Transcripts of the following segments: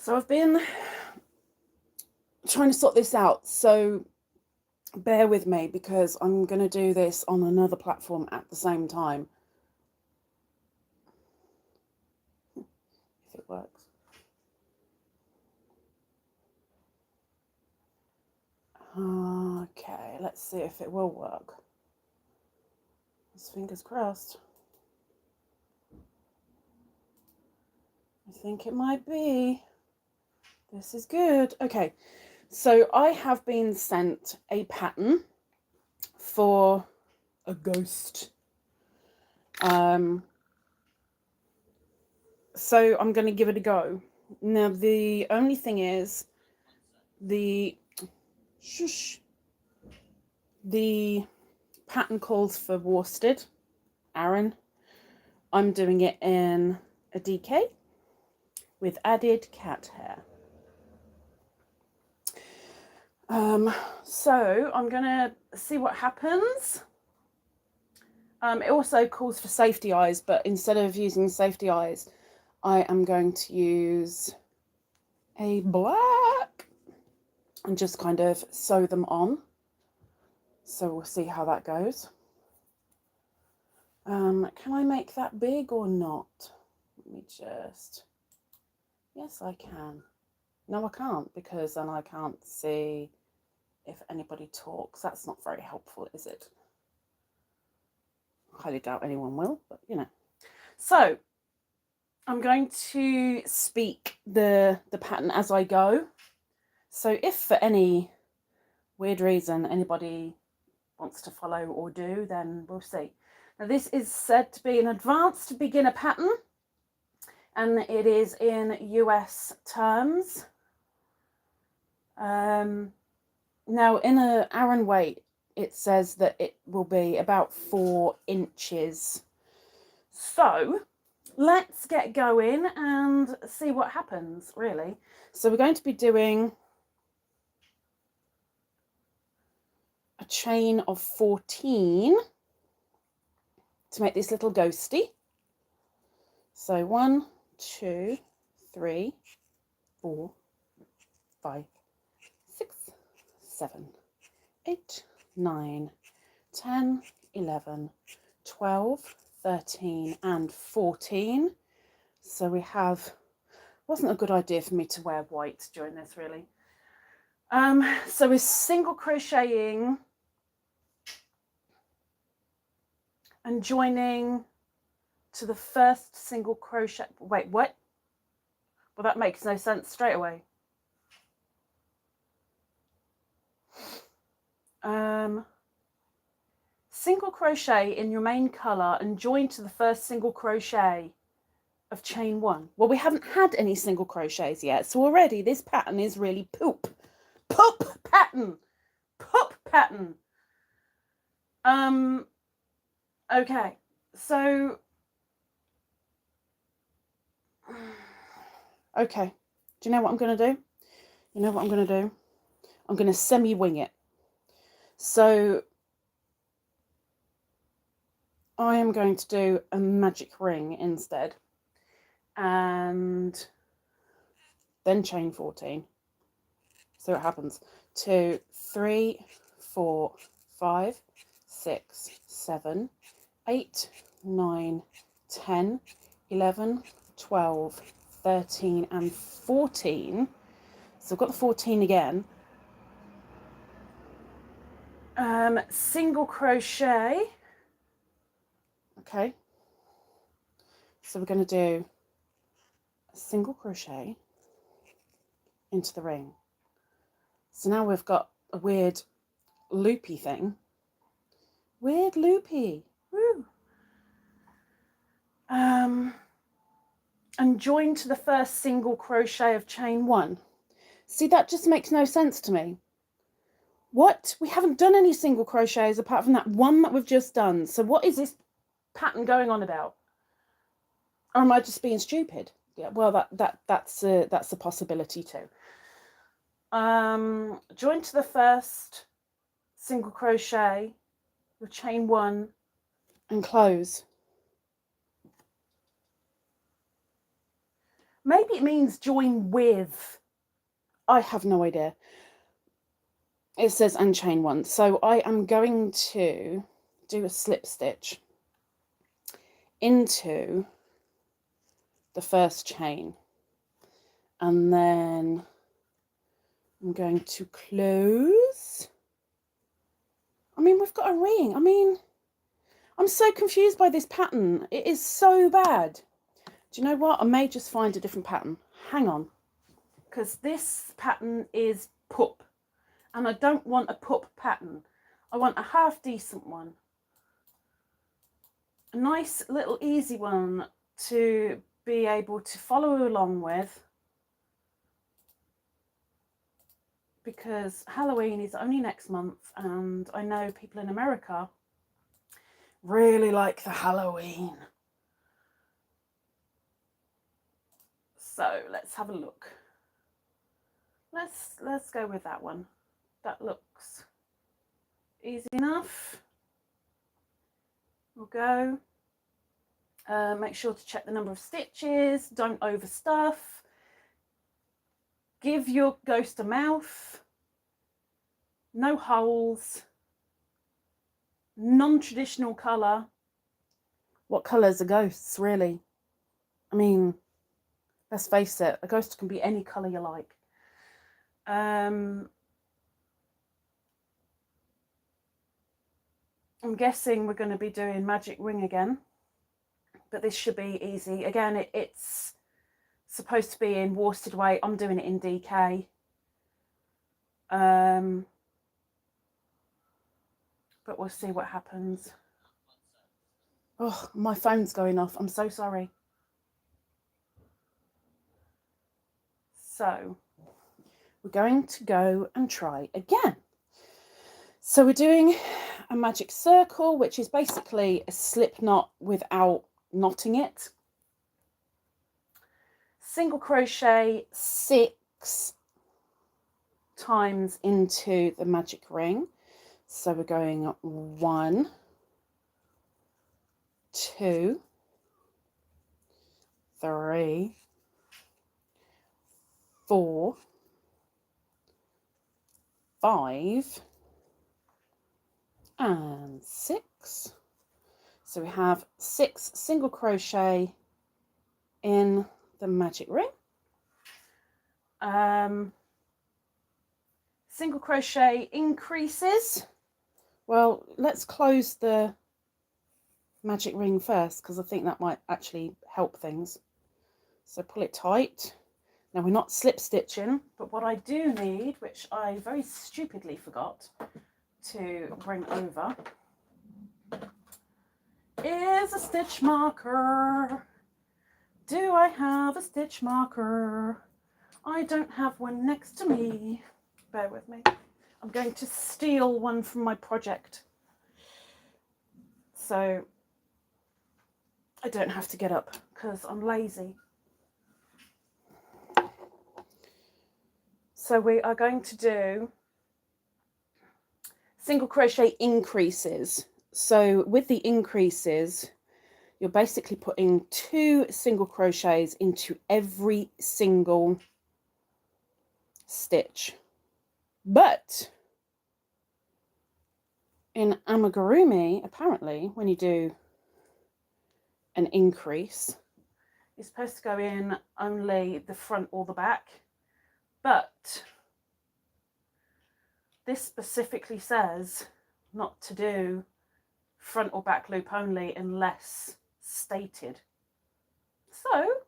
So I've been trying to sort this out, so bear with me because I'm going to do this on another platform at the same time. If it works. Okay, let's see if it will work. Fingers crossed. I think it might be. This is good. Okay, so I have been sent a pattern for a ghost. So I'm going to give it a go. Now, the only thing is the pattern calls for worsted, Aran. I'm doing it in a DK with added cat hair. So I'm going to see what happens. It also calls for safety eyes, but instead of using safety eyes, I am going to use a black and just kind of sew them on. So we'll see how that goes. Can I make that big or not? Let me just... Yes, I can. No, I can't, because then I can't see if anybody talks. That's not very helpful, is it? I highly doubt anyone will, but you know. So I'm going to speak the pattern as I go. So if for any weird reason anybody wants to follow or do, then we'll see. Now this is said to be an advanced beginner pattern, and it is in US terms. Now in a Aran weight, it says that it will be about 4 inches. So let's get going and see what happens, really. So we're going to be doing a chain of 14 to make this little ghosty. So 1, 2, 3, 4, 5, 6, 7, 8, 9, 10, 11, 12, 13 and 14. So we have, wasn't a good idea for me to wear white during this, really. So we're single crocheting and joining to the first single crochet. Wait, what? Well, that makes no sense straight away. Single crochet in your main colour and join to the first single crochet of chain 1. Well, we haven't had any single crochets yet, so already this pattern is really poop pattern. Okay, so okay, do you know what I'm going to do? You know what I'm going to do? I'm going to semi-wing it. So I am going to do a magic ring instead, and then chain 14. So it happens. 2, 3, 4, 5, 6, 7, 8, 9, 10, 11, 12, 13 and 14. So I've got the 14 again. Single crochet. Okay. So we're going to do a single crochet into the ring. So now we've got a weird loopy thing. Weird loopy. Woo. And join to the first single crochet of chain 1. See, that just makes no sense to me. What? We haven't done any single crochets apart from that one that we've just done. So what is this pattern going on about? Or am I just being stupid? Yeah, well, that's a possibility too. Join to the first single crochet with chain 1 and close. Maybe it means join with. I have no idea. It says and chain one. So I am going to do a slip stitch into the first chain. And then I'm going to close. I mean, we've got a ring. I mean, I'm so confused by this pattern. It is so bad. Do you know what? I may just find a different pattern. Hang on. Because this pattern is pup. And I don't want a pup pattern. I want a half decent one. A nice little easy one to be able to follow along with. Because Halloween is only next month. And I know people in America really like the Halloween. So let's have a look. Let's go with that one. That looks easy enough. We'll go. Make sure to check the number of stitches. Don't overstuff. Give your ghost a mouth. No holes. Non-traditional colour. What colours are ghosts, really? I mean, let's face it, a ghost can be any colour you like. I'm guessing we're going to be doing magic ring again, but this should be easy. Again, it's supposed to be in worsted weight. I'm doing it in DK. But we'll see what happens. Oh, my phone's going off. I'm so sorry. So we're going to go and try again. So we're doing a magic circle, which is basically a slip knot without knotting it. Single crochet 6 times into the magic ring. So we're going 1, 2, 3, 4, 5, and 6. So we have 6 single crochet in the magic ring. Single crochet increases. Well, let's close the magic ring first, because I think that might actually help things. So pull it tight. Now we're not slip stitching, but what I do need, which I very stupidly forgot to bring over, is a stitch marker. Do I have a stitch marker? I don't have one next to me. Bear with me. I'm going to steal one from my project, so I don't have to get up because I'm lazy. So we are going to do single crochet increases. So with the increases, you're basically putting 2 single crochets into every single stitch. But in Amigurumi, apparently, when you do an increase, you're supposed to go in only the front or the back. But this specifically says not to do front or back loop only unless stated. So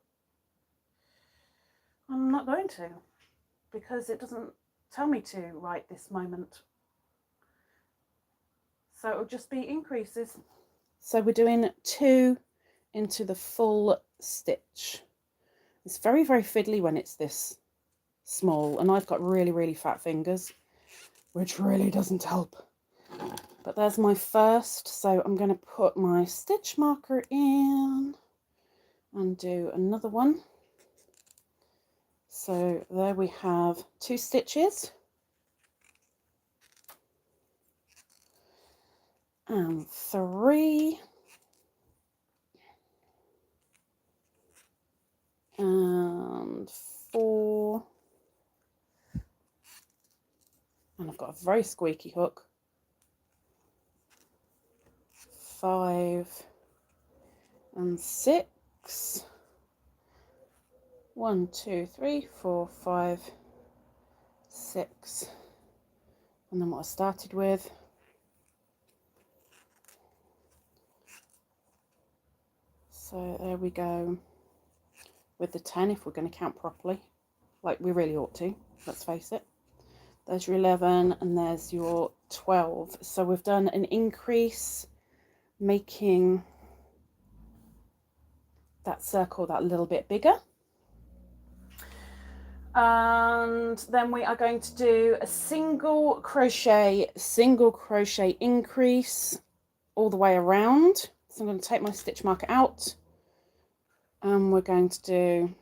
I'm not going to, because it doesn't tell me to right this moment. So it'll just be increases. So we're doing 2 into the full stitch. It's very, very fiddly when it's this small, and I've got really, really fat fingers, which really doesn't help. But there's my first, so I'm going to put my stitch marker in and do another one. So there we have 2 stitches and 3 and got a very squeaky hook. 5 and 6. 1, 2, 3, 4, 5, 6. And then what I started with. So there we go with the 10 if we're going to count properly, like we really ought to, let's face it. There's your 11 and there's your 12. So we've done an increase, making that circle that little bit bigger. And then we are going to do a single crochet increase all the way around. So I'm going to take my stitch marker out and we're going to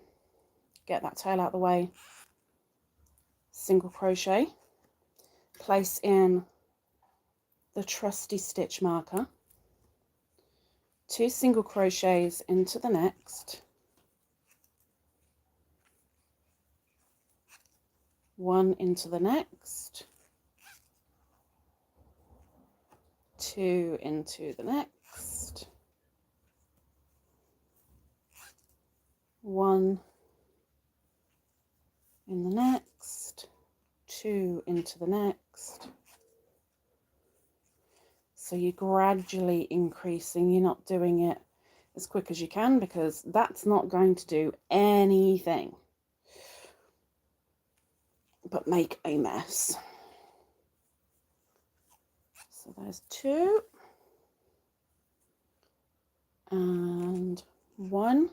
get that tail out of the way, single crochet, place in the trusty stitch marker, 2 single crochets into the next, 1 into the next, 2 into the next, 1 in the next, 2 into the next. So you're gradually increasing, you're not doing it as quick as you can because that's not going to do anything but make a mess. So there's 2 and 1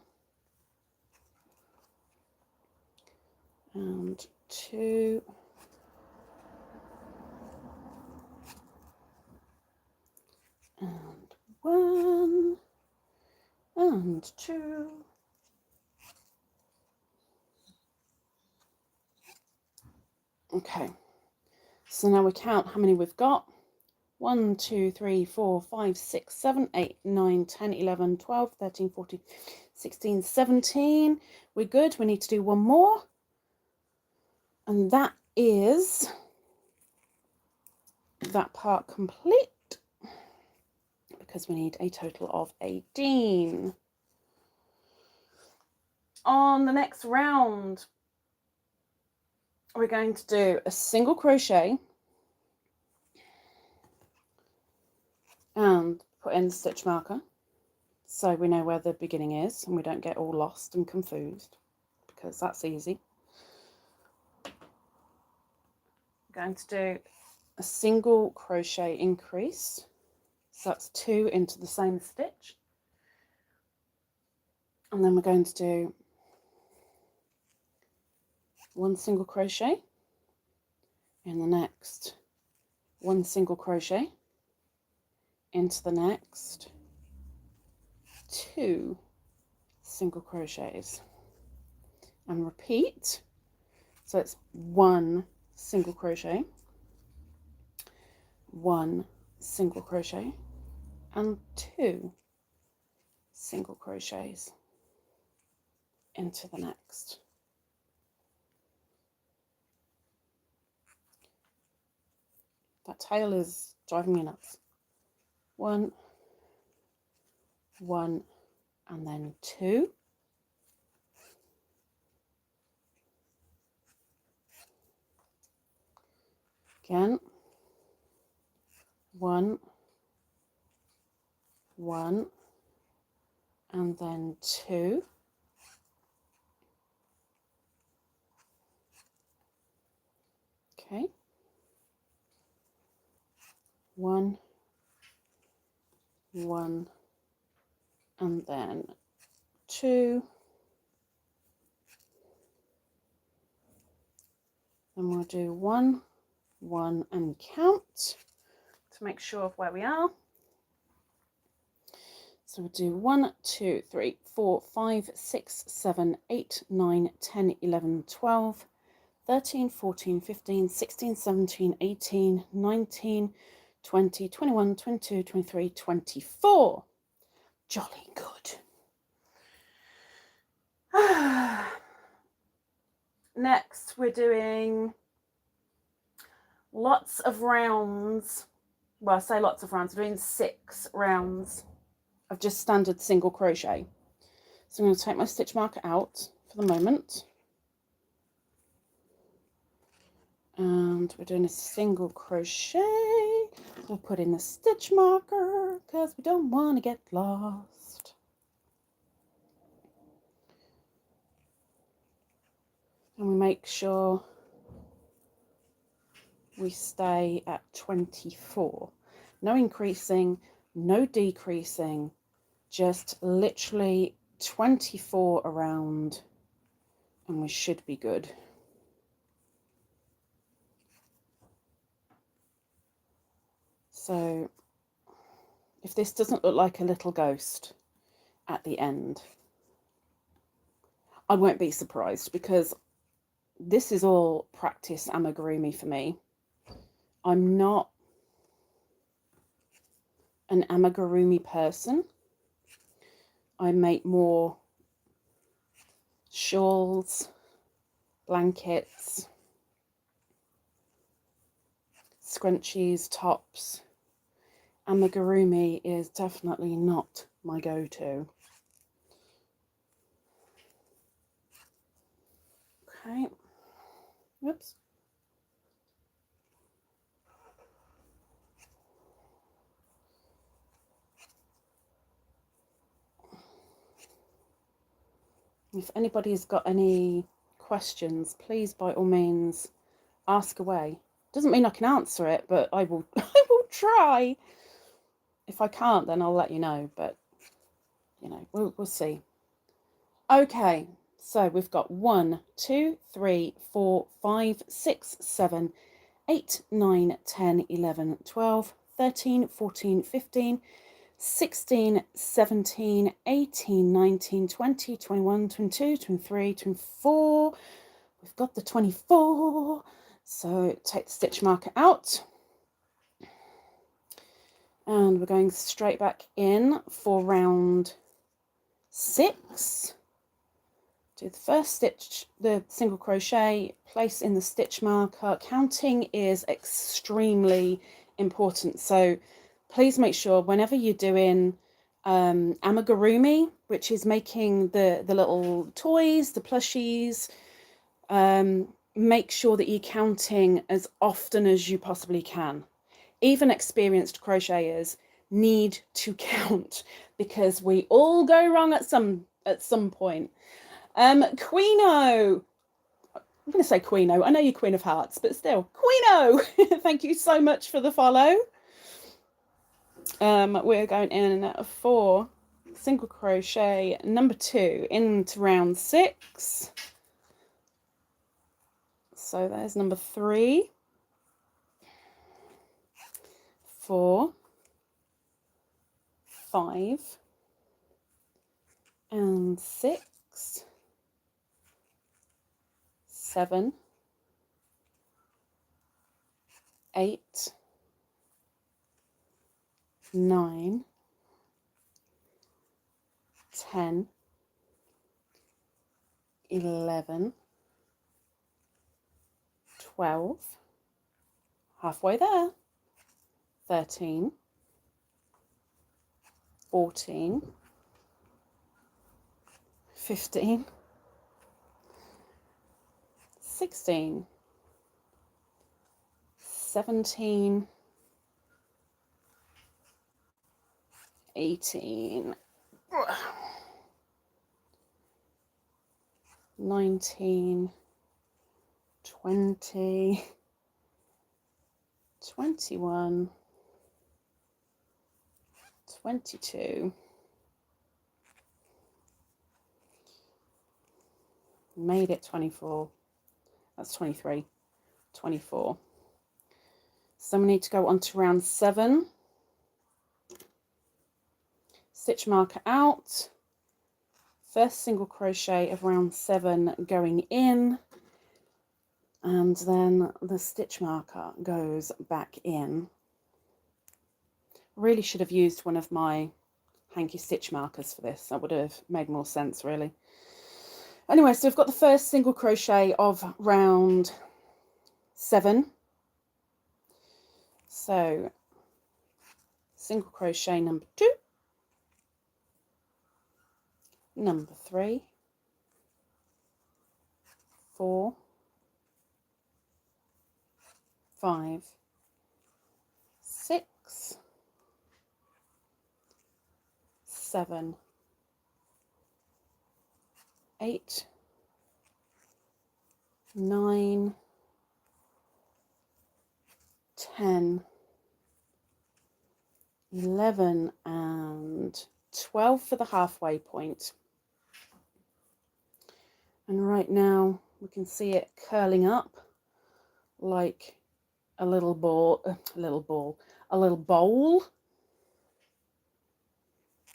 and 2 and 1 and 2 . Okay, so now we count how many we've got. 1, 2, 3, 4, 5, 6, 7, 8, 9, 10, 11, 12, 13, 14, 16, 17. We're good. We need to do one more. And that is that part complete, because we need a total of 18. On the next round, we're going to do a single crochet and put in the stitch marker so we know where the beginning is and we don't get all lost and confused, because that's easy. We're going to do a single crochet increase, so that's 2 into the same stitch, and then we're going to do 1 single crochet in the next, 1 single crochet into the next, 2 single crochets, and repeat. So it's 1 single crochet, 1 single crochet, and 2 single crochets into the next. That tail is driving me nuts. 1, 1, and then 2. Again, 1, 1, and then 2. Okay. 1, 1, and then 2. Then we'll do 1, 1, and count to make sure of where we are. So we'll do 1, 2, 3, 4, 5, 6, 7, 8, 9, 10, 11, 12, 13, 14, 15, 16, 17, 18, 19, 20, 21, 22, 23, 24. Jolly good. Next, we're doing lots of rounds. Well, I say lots of rounds. I'm doing 6 rounds of just standard single crochet. So I'm going to take my stitch marker out for the moment. And we're doing a single crochet. We'll put in the stitch marker because we don't want to get lost. And we make sure we stay at 24. No increasing, no decreasing, just literally 24 around, and we should be good. So if this doesn't look like a little ghost at the end, I won't be surprised, because this is all practice amigurumi for me. I'm not an amigurumi person. I make more shawls, blankets, scrunchies, tops. Amigurumi is definitely not my go-to. Okay. Whoops. If anybody's got any questions, please by all means ask away. Doesn't mean I can answer it, but I will I will try. If I can't, then I'll let you know, but you know, we'll see. Okay, so we've got 1, 2, 3, 4, 5, 6, 7, 8, 9, 10, 11, 12, 13, 14, 15, 16, 17, 18, 19, 20, 21, 22, 23, 24. We've got the 24. So take the stitch marker out. And we're going straight back in for round 6. Do the first stitch, the single crochet, place in the stitch marker. Counting is extremely important. So please make sure whenever you're doing amigurumi, which is making the little toys, the plushies, make sure that you're counting as often as you possibly can. Even experienced crocheters need to count, because we all go wrong at some point. Queeno, I'm going to say Queeno. I know you're Queen of Hearts, but still, Queeno, thank you so much for the follow. We're going in for single crochet number 2 into round 6. So there's number 3, 4, 5, and 6, 7, 8, 9, 10, 11, 12, halfway there, 13, 14, 15, 16, 17, 18, 19, 20, 21, 22, made it 24, that's 23, 24. So we need to go on to round 7. Stitch marker out, first single crochet of round 7 going in, and then the stitch marker goes back in. Really should have used one of my hanky stitch markers for this. That would have made more sense, really. Anyway, so we've got the first single crochet of round 7. So single crochet number 2, number 3, 4, 5, 6, 7, 8, 9, 10, 11 and 12 for the halfway point. And right now we can see it curling up like a little bowl.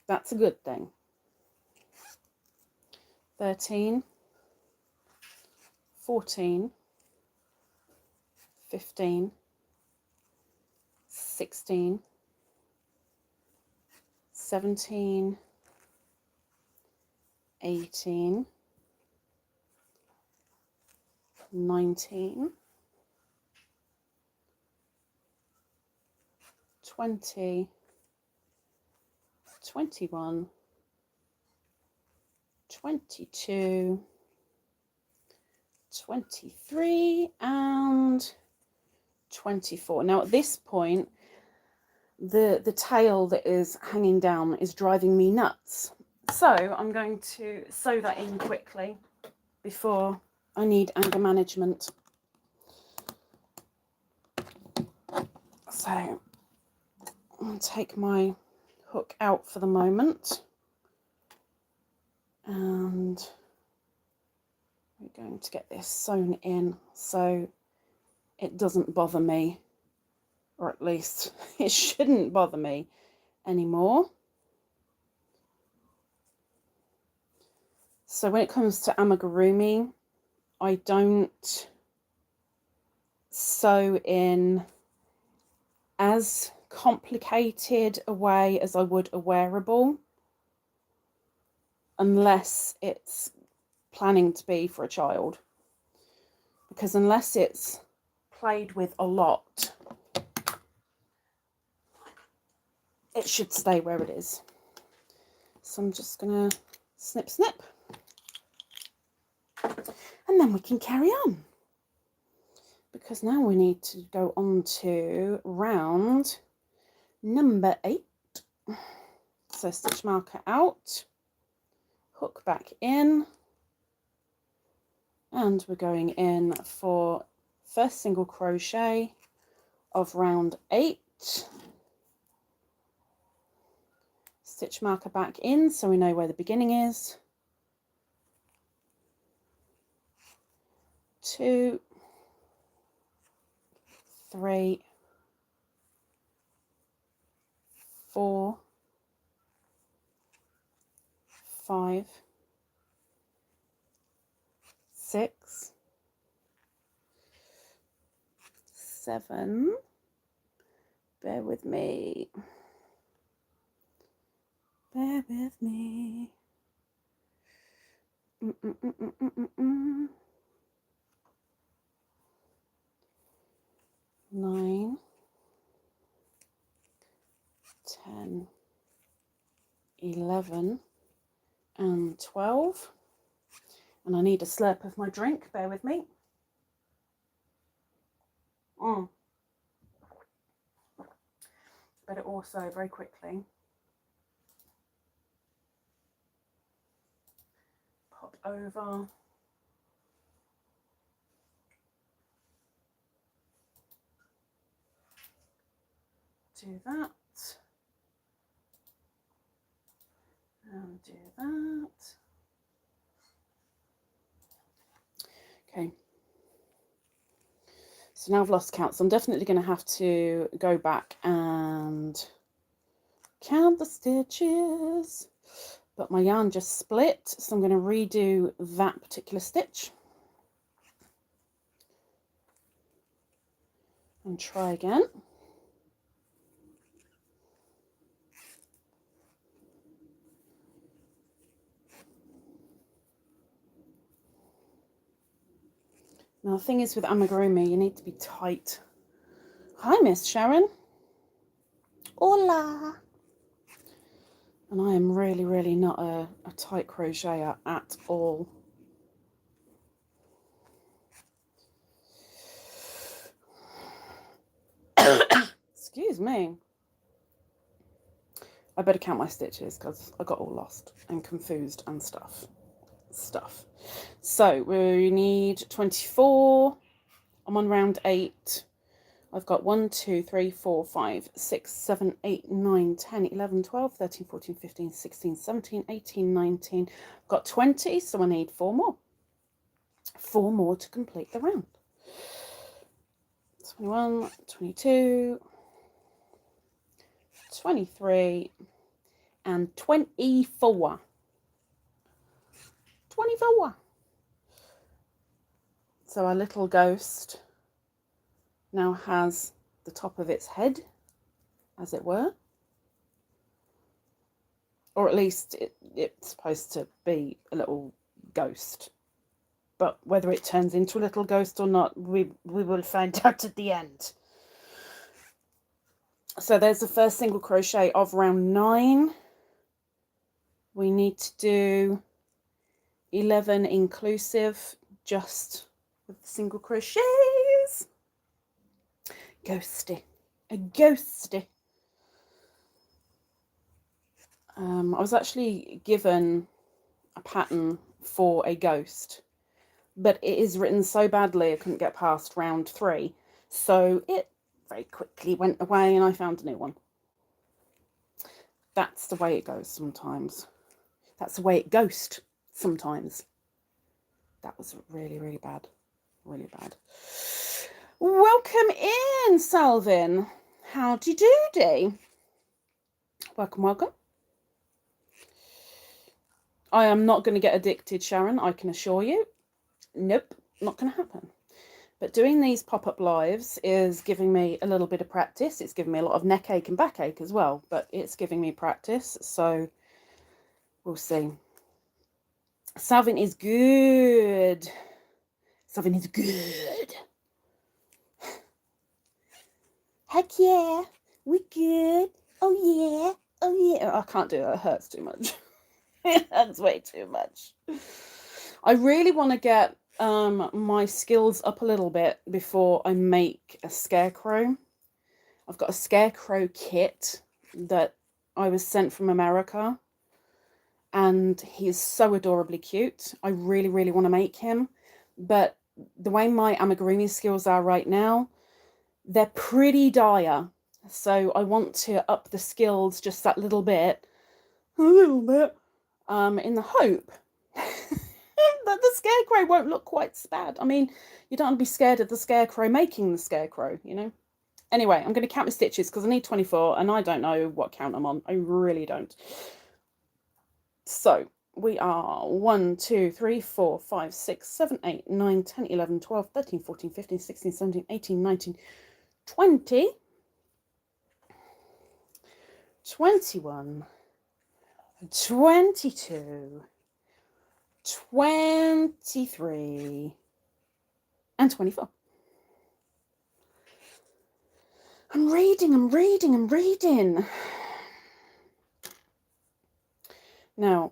That's a good thing. 13, 14, 15, 16, 17, 18, 19, 20, 21, 22, 23 and 24. Now at this point the tail that is hanging down is driving me nuts, so I'm going to sew that in quickly before I need anger management. So I'll take my hook out for the moment and we're going to get this sewn in so it doesn't bother me, or at least it shouldn't bother me anymore. So when it comes to amigurumi, I don't sew in as complicated a way as I would a wearable, unless it's planning to be for a child, because unless it's played with a lot, it should stay where it is. So I'm just gonna snip snip and then we can carry on, because now we need to go on to round number 8. So stitch marker out, hook back in, and we're going in for first single crochet of round 8. Stitch marker back in so we know where the beginning is. 2, 3, 4, 5, 6, 7, bear with me, 9, 10, 11 and 12, and I need a slurp of my drink, bear with me. But it also very quickly pop over do that and do that. Okay, so now I've lost count, so I'm definitely going to have to go back and count the stitches, but my yarn just split, so I'm going to redo that particular stitch and try again. Now the thing is with amigurumi, you need to be tight Hi, Miss Sharon. Hola. And I am really, really not a tight crocheter at all. Excuse me. I better count my stitches because I got all lost and confused and stuff. So we need 24. I'm on round 8. I've got 1, 2, 3, 4, 5, 6, 7, 8, 9, 10, 11, 12, 13, 14, 15, 16, 17, 18, 19. I've got 20, so I need 4 more. 4 more to complete the round. 21, 22, 23, and 24. 24. So our little ghost now has the top of its head, as it were. Or at least it's supposed to be a little ghost. But whether it turns into a little ghost or not, we will find out at the end. So there's the first single crochet of round 9. We need to do 11 inclusive, just with the single crochets. Ghosty. A ghosty. I was actually given a pattern for a ghost, but it is written so badly I couldn't get past round 3. So it very quickly went away and I found a new one. That's the way it goes sometimes. That's the way it ghosts sometimes. That was really, really bad. Really bad. Welcome in, Salvin. Howdy doody. Welcome, welcome. I am not going to get addicted, Sharon, I can assure you. Nope, not going to happen. But doing these pop-up lives is giving me a little bit of practice. It's giving me a lot of neck ache and back ache as well, but it's giving me practice, so we'll see. Salvin is good. Salvin is good. Heck yeah, we good. Oh yeah, oh yeah. I can't do it, it hurts too much. It hurts way too much. I really want to get my skills up a little bit before I make a scarecrow. I've got a scarecrow kit that I was sent from America, and he is so adorably cute. I really, really want to make him, but the way my amigurumi skills are right now, they're pretty dire. So I want to up the skills just that little bit, in the hope that the scarecrow won't look quite so bad. I mean, you don't want to be scared of the scarecrow making the scarecrow, you know. Anyway, I'm going to count my stitches because I need 24 and I don't know what count I'm on. I really don't. So we are 1, 2, 3, 4, 5, 6, 7, 8, 9, 10, 11, 12, 13, 14, 15, 16, 17, 18, 19, 20, 21, 22, 23, and 24. I'm reading. Now,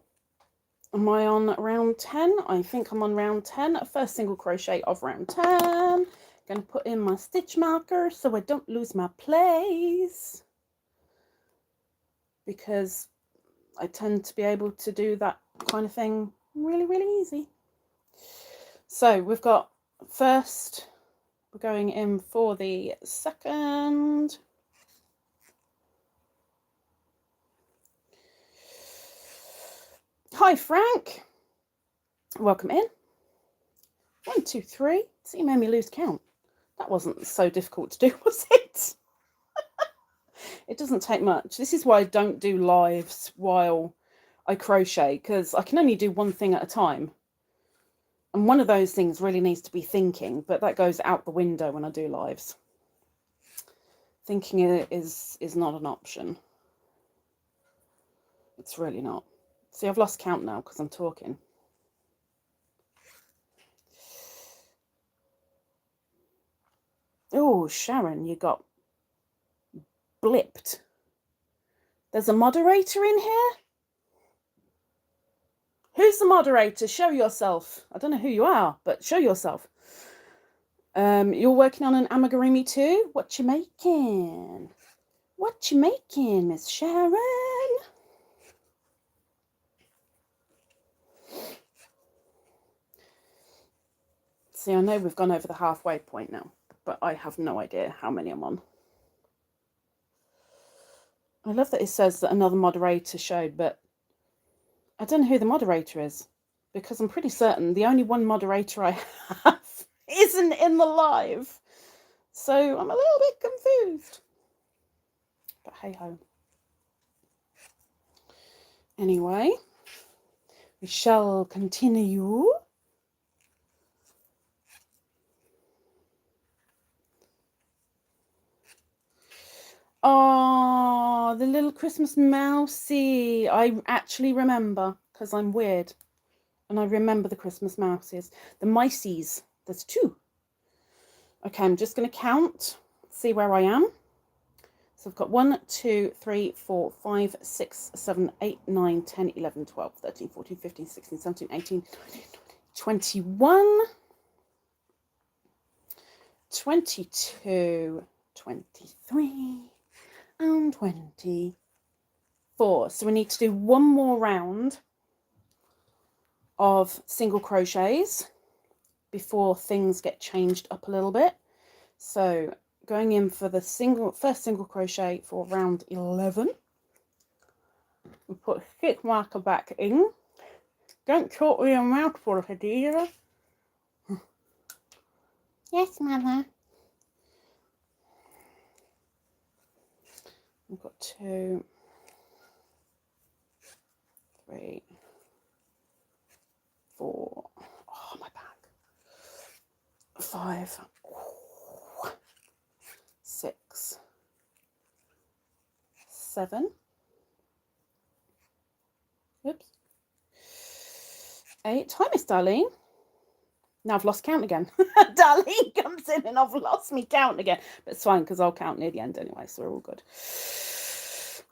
am I on round 10? I think I'm on round 10. First single crochet of round 10. Going to put in my stitch marker so I don't lose my place, because I tend to be able to do that kind of thing really, really easy. So we've got first, we're going in for the second. Hi, Frank. Welcome in. 1, 2, 3. See, you made me lose count. That wasn't so difficult to do, was it? It doesn't take much. This is why I don't do lives while I crochet, because I can only do one thing at a time. And one of those things really needs to be thinking, but that goes out the window when I do lives. Thinking is not an option. It's really not. See, I've lost count now because I'm talking. Oh, Sharon, you got blipped. There's a moderator in here? Who's the moderator? Show yourself. I don't know who you are, but show yourself. You're working on an amigurumi too? What you making? What you making, Miss Sharon? See, I know we've gone over the halfway point now, but I have no idea how many I'm on. I love that it says that another moderator showed, but I don't know who the moderator is, because I'm pretty certain the only one moderator I have isn't in the live. So I'm a little bit confused. But hey ho. Anyway, we shall continue. Oh, the little Christmas mousey. I actually remember, because I'm weird. And I remember the Christmas mouses. The miceys. There's 2. Okay, I'm just going to count. See where I am. So I've got 1, 2, 3, 4, 5, 6, 7, 8, 9, 10, 11, 12, 13, 14, 15, 16, 17, 18, 21, 22, 23, and 24. So we need to do one more round of single crochets before things get changed up a little bit. So going in for the first single crochet for round 11. We put a stick marker back in. Don't talk with your mouth full, Khadijah. Yes, Mother. We've got 2, 3, 4. Oh, my back. 5, 6, 7. Oops. 8. Hi, Miss Darlene. Now I've lost count again. Darlene comes in and I've lost me count again. But it's fine because I'll count near the end anyway, so we're all good.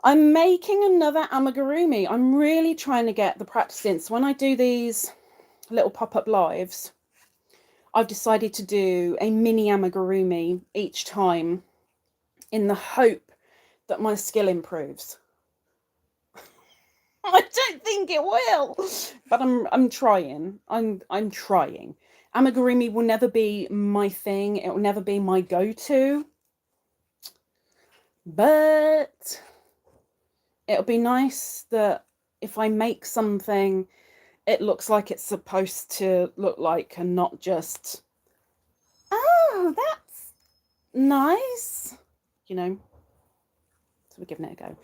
I'm making another amigurumi. I'm really trying to get the practice in. So when I do these little pop-up lives, I've decided to do a mini amigurumi each time in the hope that my skill improves. I don't think it will, but I'm trying. I'm trying. Amigurumi will never be my thing. It will never be my go-to. But it'll be nice that if I make something, it looks like it's supposed to look like, and not just, oh, that's nice, you know. So we're giving it a go.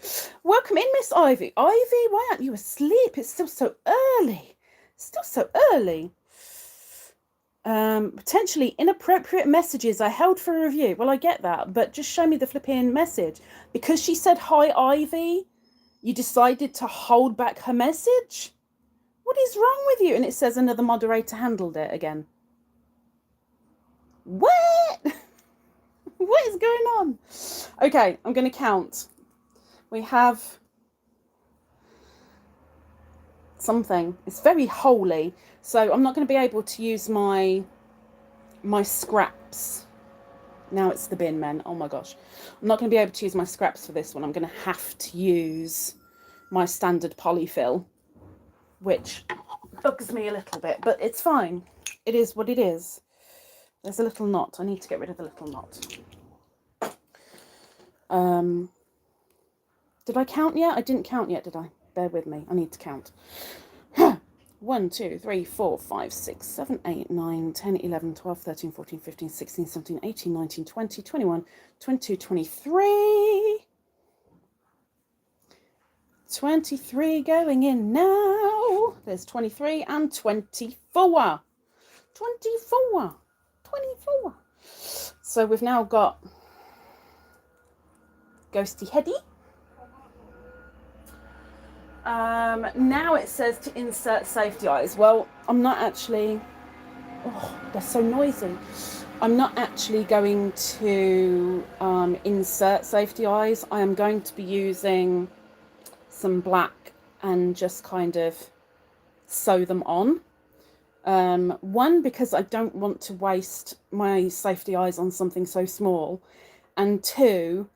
Welcome in, Miss Ivy. Ivy, why aren't you asleep? It's still so early. Still so early. Potentially inappropriate messages I held for review. Well, I get that, but just show me the flipping message. Because she said hi, Ivy, you decided to hold back her message? What is wrong with you? And it says another moderator handled it again. What? What is going on? Okay, I'm going to count. We have something. It's very holy. So I'm not going to be able to use my scraps. Now it's the bin men. Oh my gosh. I'm not going to be able to use my scraps for this one. I'm going to have to use my standard polyfill, which bugs me a little bit, but it's fine. It is what it is. There's a little knot. I need to get rid of the little knot. Did I count yet? I didn't count yet, did I? Bear with me. I need to count. 1, 2, 3, 4, 5, 6, 7, 8, 9, 10, 11, 12, 13, 14, 15, 16, 17, 18, 19, 20, 21, 22, 23. 23 going in now. There's 23 and 24. 24. 24. So we've now got Ghosty Heady. Now it says to insert safety eyes. Well, I'm not actually... Oh, they're so noisy. I'm not actually going to insert safety eyes. I am going to be using some black and just kind of sew them on. One, because I don't want to waste my safety eyes on something so small, and two,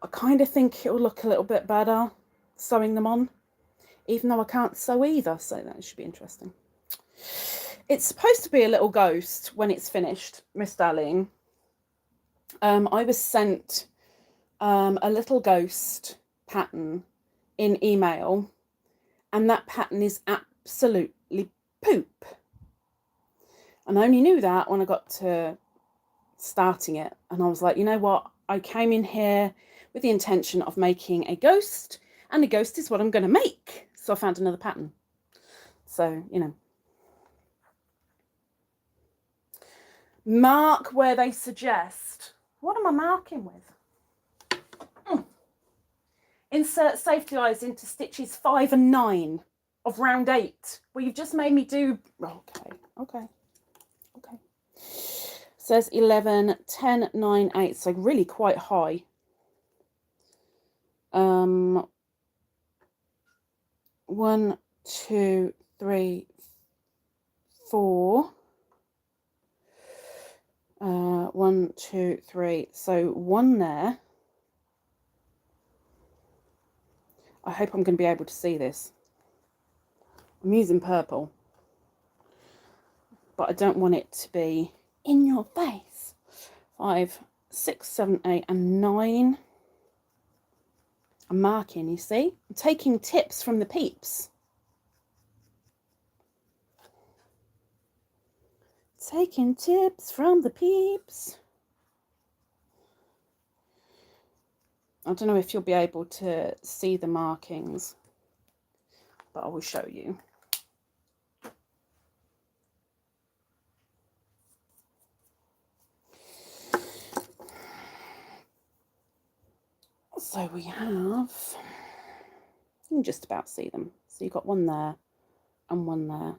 I kind of think it will look a little bit better sewing them on, even though I can't sew either, so that should be interesting. It's supposed to be a little ghost when it's finished, Miss Darling. I was sent a little ghost pattern in email, and that pattern is absolutely poop. And I only knew that when I got to starting it, and I was like, you know what? I came in here with the intention of making a ghost, and a ghost is what I'm going to make. So I found another pattern. So, you know. Mark where they suggest. What am I marking with? Insert safety eyes into stitches 5 and 9 of round 8. Well, you've just made me do... Okay. Says 11, 10, 9, 8. So really quite high. 1, 2, 3, 4. 1, 2, 3. So 1 there. I hope I'm going to be able to see this. I'm using purple, but I don't want it to be in your face. 5, 6, 7, 8, and 9. I'm marking, you see? I'm taking tips from the peeps. Taking tips from the peeps. I don't know if you'll be able to see the markings, but I will show you. So we have, you can just about see them. So you've got 1 there and 1 there.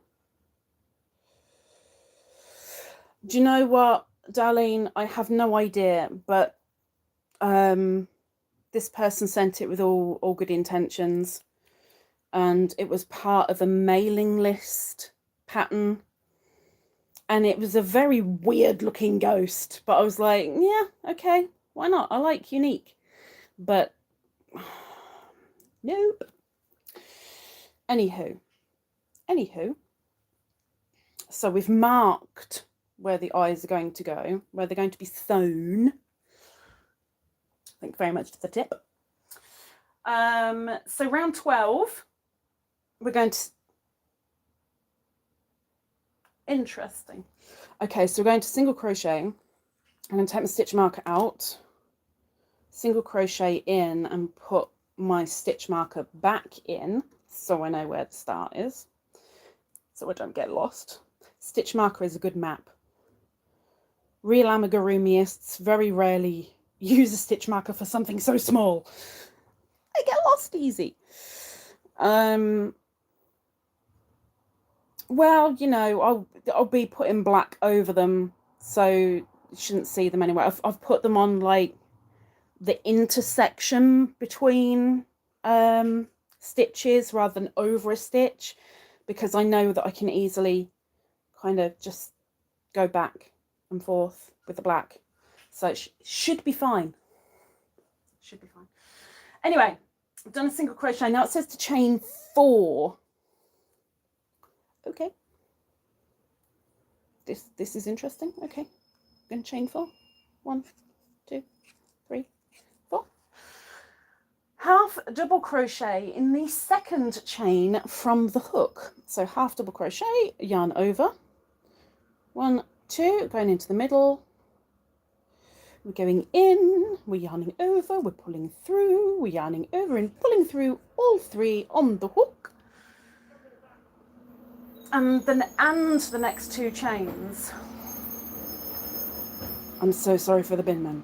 Do you know what, Darlene? I have no idea, but this person sent it with all good intentions, and it was part of a mailing list pattern, and it was a very weird looking ghost, but I was like, yeah, okay, why not? I like unique, but nope. Anywho, so we've marked where the eyes are going to go, where they're going to be sewn. Thank you very much for the tip. So round 12, we're going to... Interesting. Okay, so we're going to single crochet. I'm going to take my stitch marker out, single crochet in, and put my stitch marker back in so I know where the start is, so I don't get lost. Stitch marker is a good map. Real amigurumiists very rarely use a stitch marker for something so small. I get lost easy. Well, you know, I'll be putting black over them, so you shouldn't see them anyway. I've put them on like the intersection between stitches rather than over a stitch, because I know that I can easily kind of just go back and forth with the black, so it should be fine. Should be fine. Anyway, I've done a single crochet. Now it says to chain 4. Okay, this is interesting. Okay, I'm going to chain 4. 1, 2, 3, 4. Half double crochet in the second chain from the hook. So half double crochet, yarn over. 1, 2, going into the middle. We're going in, we're yarning over, we're pulling through, we're yarning over and pulling through, all 3 on the hook. And then the next 2 chains. I'm so sorry for the bin men.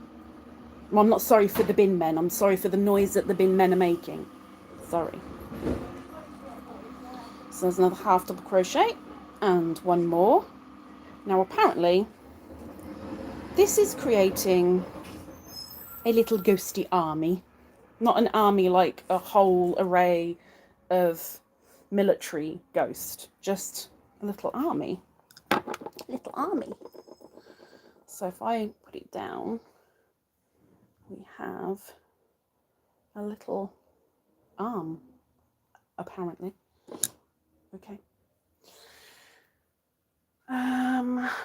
Well, I'm not sorry for the bin men, I'm sorry for the noise that the bin men are making. Sorry. So there's another half double crochet and 1 more. Now apparently This is creating a little ghosty army. Not an army like a whole array of military ghost, just a little army. Little army. So if I put it down, we have a little arm, apparently. Okay.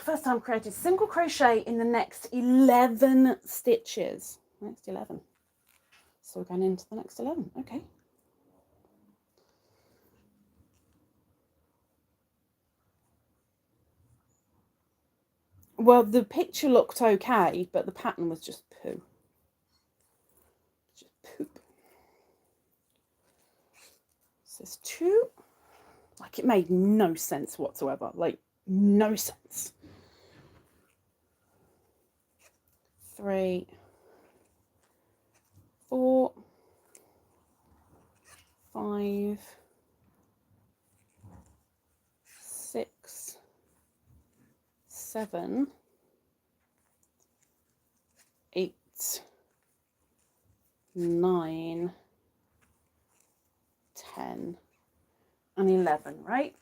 First time created single crochet in the next 11 stitches. Next 11. So we're going into the next 11. Okay. Well, the picture looked okay, but the pattern was just poo. Just poop. So there's 2. Like, it made no sense whatsoever. Like, no sense. 3, 4, 5, 6, 7, 8, 9, 10, and 11, right?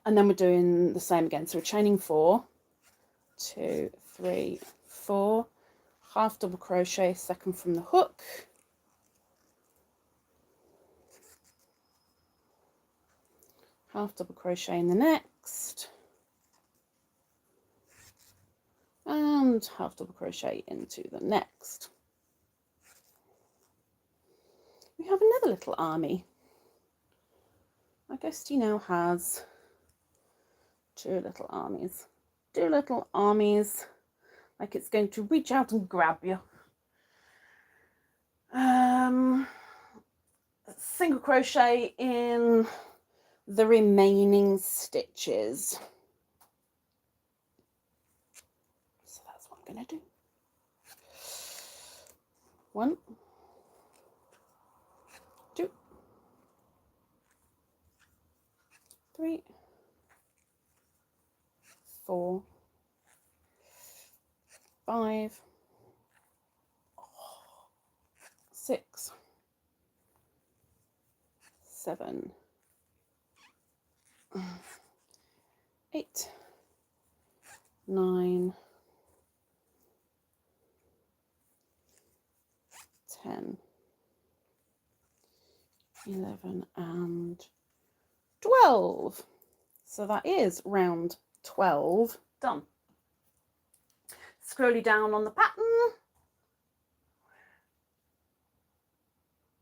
And then we're doing the same again. So we're chaining 4, 2, 3, 4, half double crochet, second from the hook, half double crochet in the next, and half double crochet into the next. We have another little army. My ghosty now has 2 little armies. 2 little armies, like it's going to reach out and grab you. Single crochet in the remaining stitches. So that's what I'm going to do. 1, 2, 3, 4, 5, 6, 7, 8, 9, 10, 11, and 12. So that is round 12 done. Scrolly down on the pattern,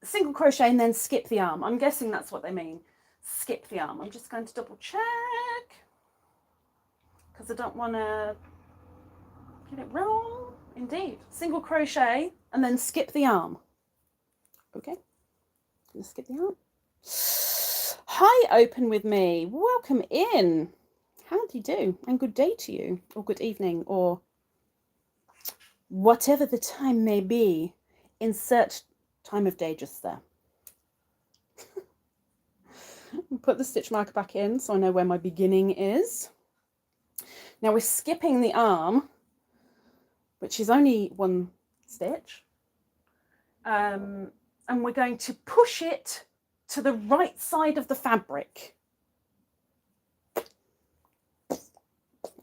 single crochet and then skip the arm. I'm guessing that's what they mean. Skip the arm. I'm just going to double check because I don't want to get it wrong. Indeed, single crochet and then skip the arm. Okay, gonna skip the arm. Hi, open with me. Welcome in. How do you do? And good day to you, or good evening, or whatever the time may be. Insert time of day just there. Put the stitch marker back in so I know where my beginning is. Now we're skipping the arm, which is only 1 stitch, and we're going to push it to the right side of the fabric.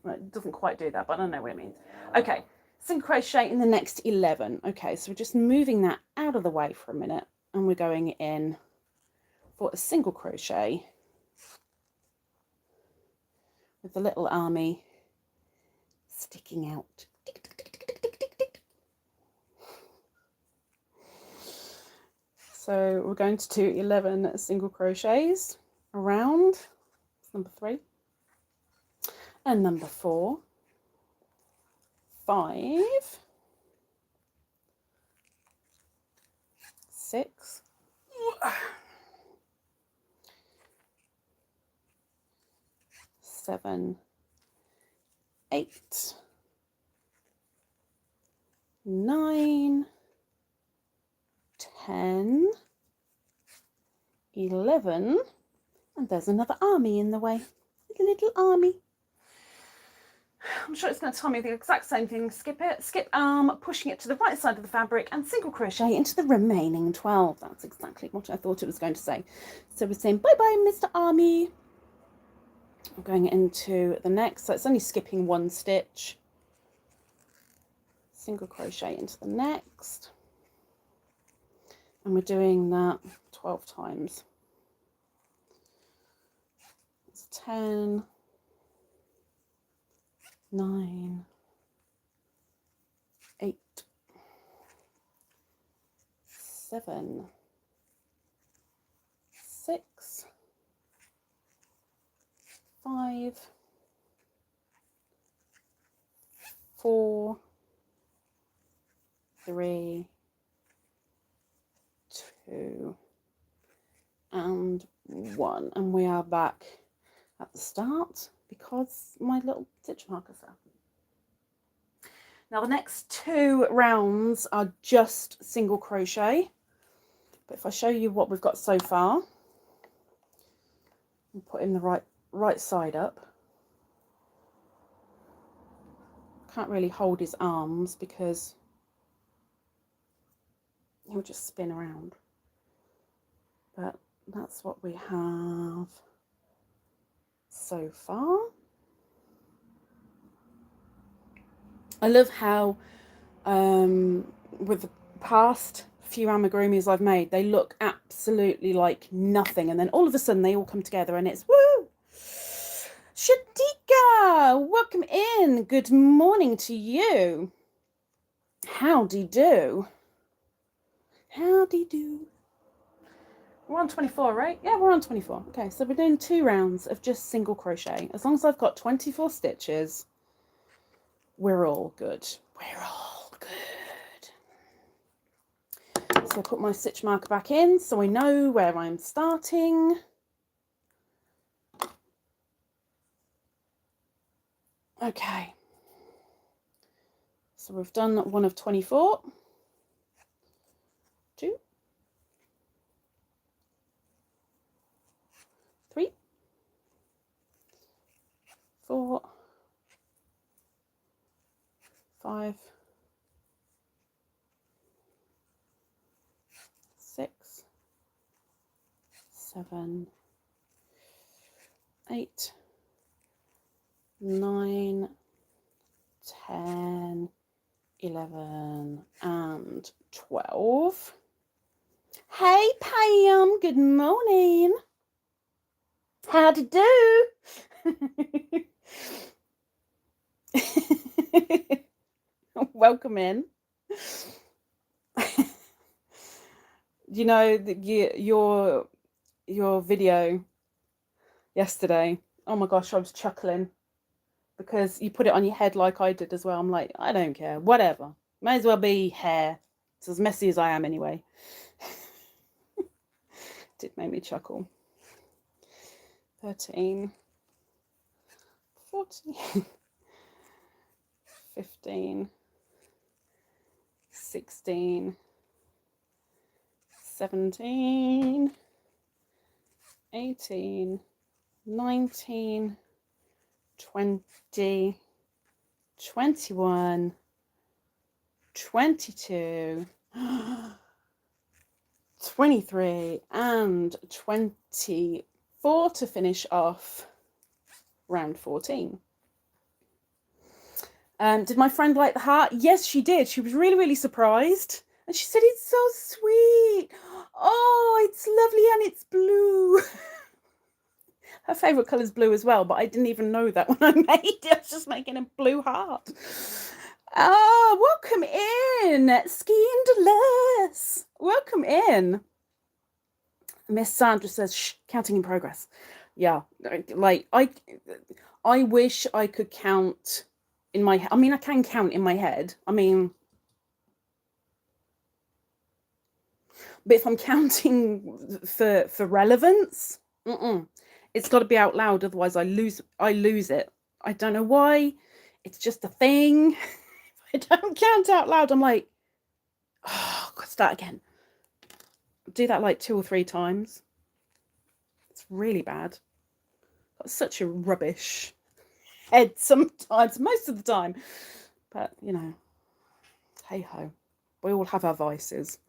It doesn't quite do that, but I don't know what it means. Okay, single crochet in the next 11. Okay, so we're just moving that out of the way for a minute, and we're going in for a single crochet with the little army sticking out. So we're going to do 11 single crochets around. That's number 3 and number 4, 5, 6, 7, 8, 9, 10, 11, and there's another army in the way. A little army. I'm sure it's going to tell me the exact same thing. Skip it, skip arm, pushing it to the right side of the fabric and single crochet into the remaining 12. That's exactly what I thought it was going to say. So we're saying bye-bye, Mr. Army. I'm going into the next, so it's only skipping one stitch. Single crochet into the next. And we're doing that 12 times. It's 10, 9, 8, 7, 6, 5, 4, 3, 2, and 1. And we are back at the start because my little stitch marker's there. Now the next 2 rounds are just single crochet, but if I show you what we've got so far, I'm putting the right side up. Can't really hold his arms because he'll just spin around, but that's what we have so far. I love how with the past few amigurumis I've made, they look absolutely like nothing, and then all of a sudden they all come together and it's woo! Shadika, welcome in. Good morning to you. Howdy do. Howdy do. We're on 24, right? Yeah, we're on 24. Okay, so we're doing 2 rounds of just single crochet. As long as I've got 24 stitches, we're all good. We're all good. So I put my stitch marker back in so I know where I'm starting. Okay. So we've done one of 24. 2, 3, 4, 5, 6, 7, 8, 9, 10, 11, and 12. Hey Pam, good morning. How'd you do? Welcome in. You know, your video yesterday, oh my gosh, I was chuckling because you put it on your head like I did as well. I'm like, I don't care, whatever, may as well be hair. It's as messy as I am anyway. Did make me chuckle. 13, 14, 15, 16, 17, 18, 19, 20, 21, 22, 23, and 24 to finish off round 14. Did my friend like the heart? Yes, she did. She was really, really surprised. And she said, it's so sweet. Oh, it's lovely and it's blue. Her favourite colour is blue as well, but I didn't even know that when I made it. I was just making a blue heart. Oh, welcome in, Scandalous. Welcome in. Miss Sandra says, shh, counting in progress. Yeah, like I wish I could count in my, I mean, I can count in my head. I mean, but if I'm counting for relevance, it's got to be out loud. Otherwise, I lose it. I don't know why. It's just a thing. If I don't count out loud, I'm like, oh, I've got to start again. Do that like 2 or 3 times. It's really bad. That's such a rubbish. head sometimes, most of the time. But, you know, hey-ho. We all have our vices.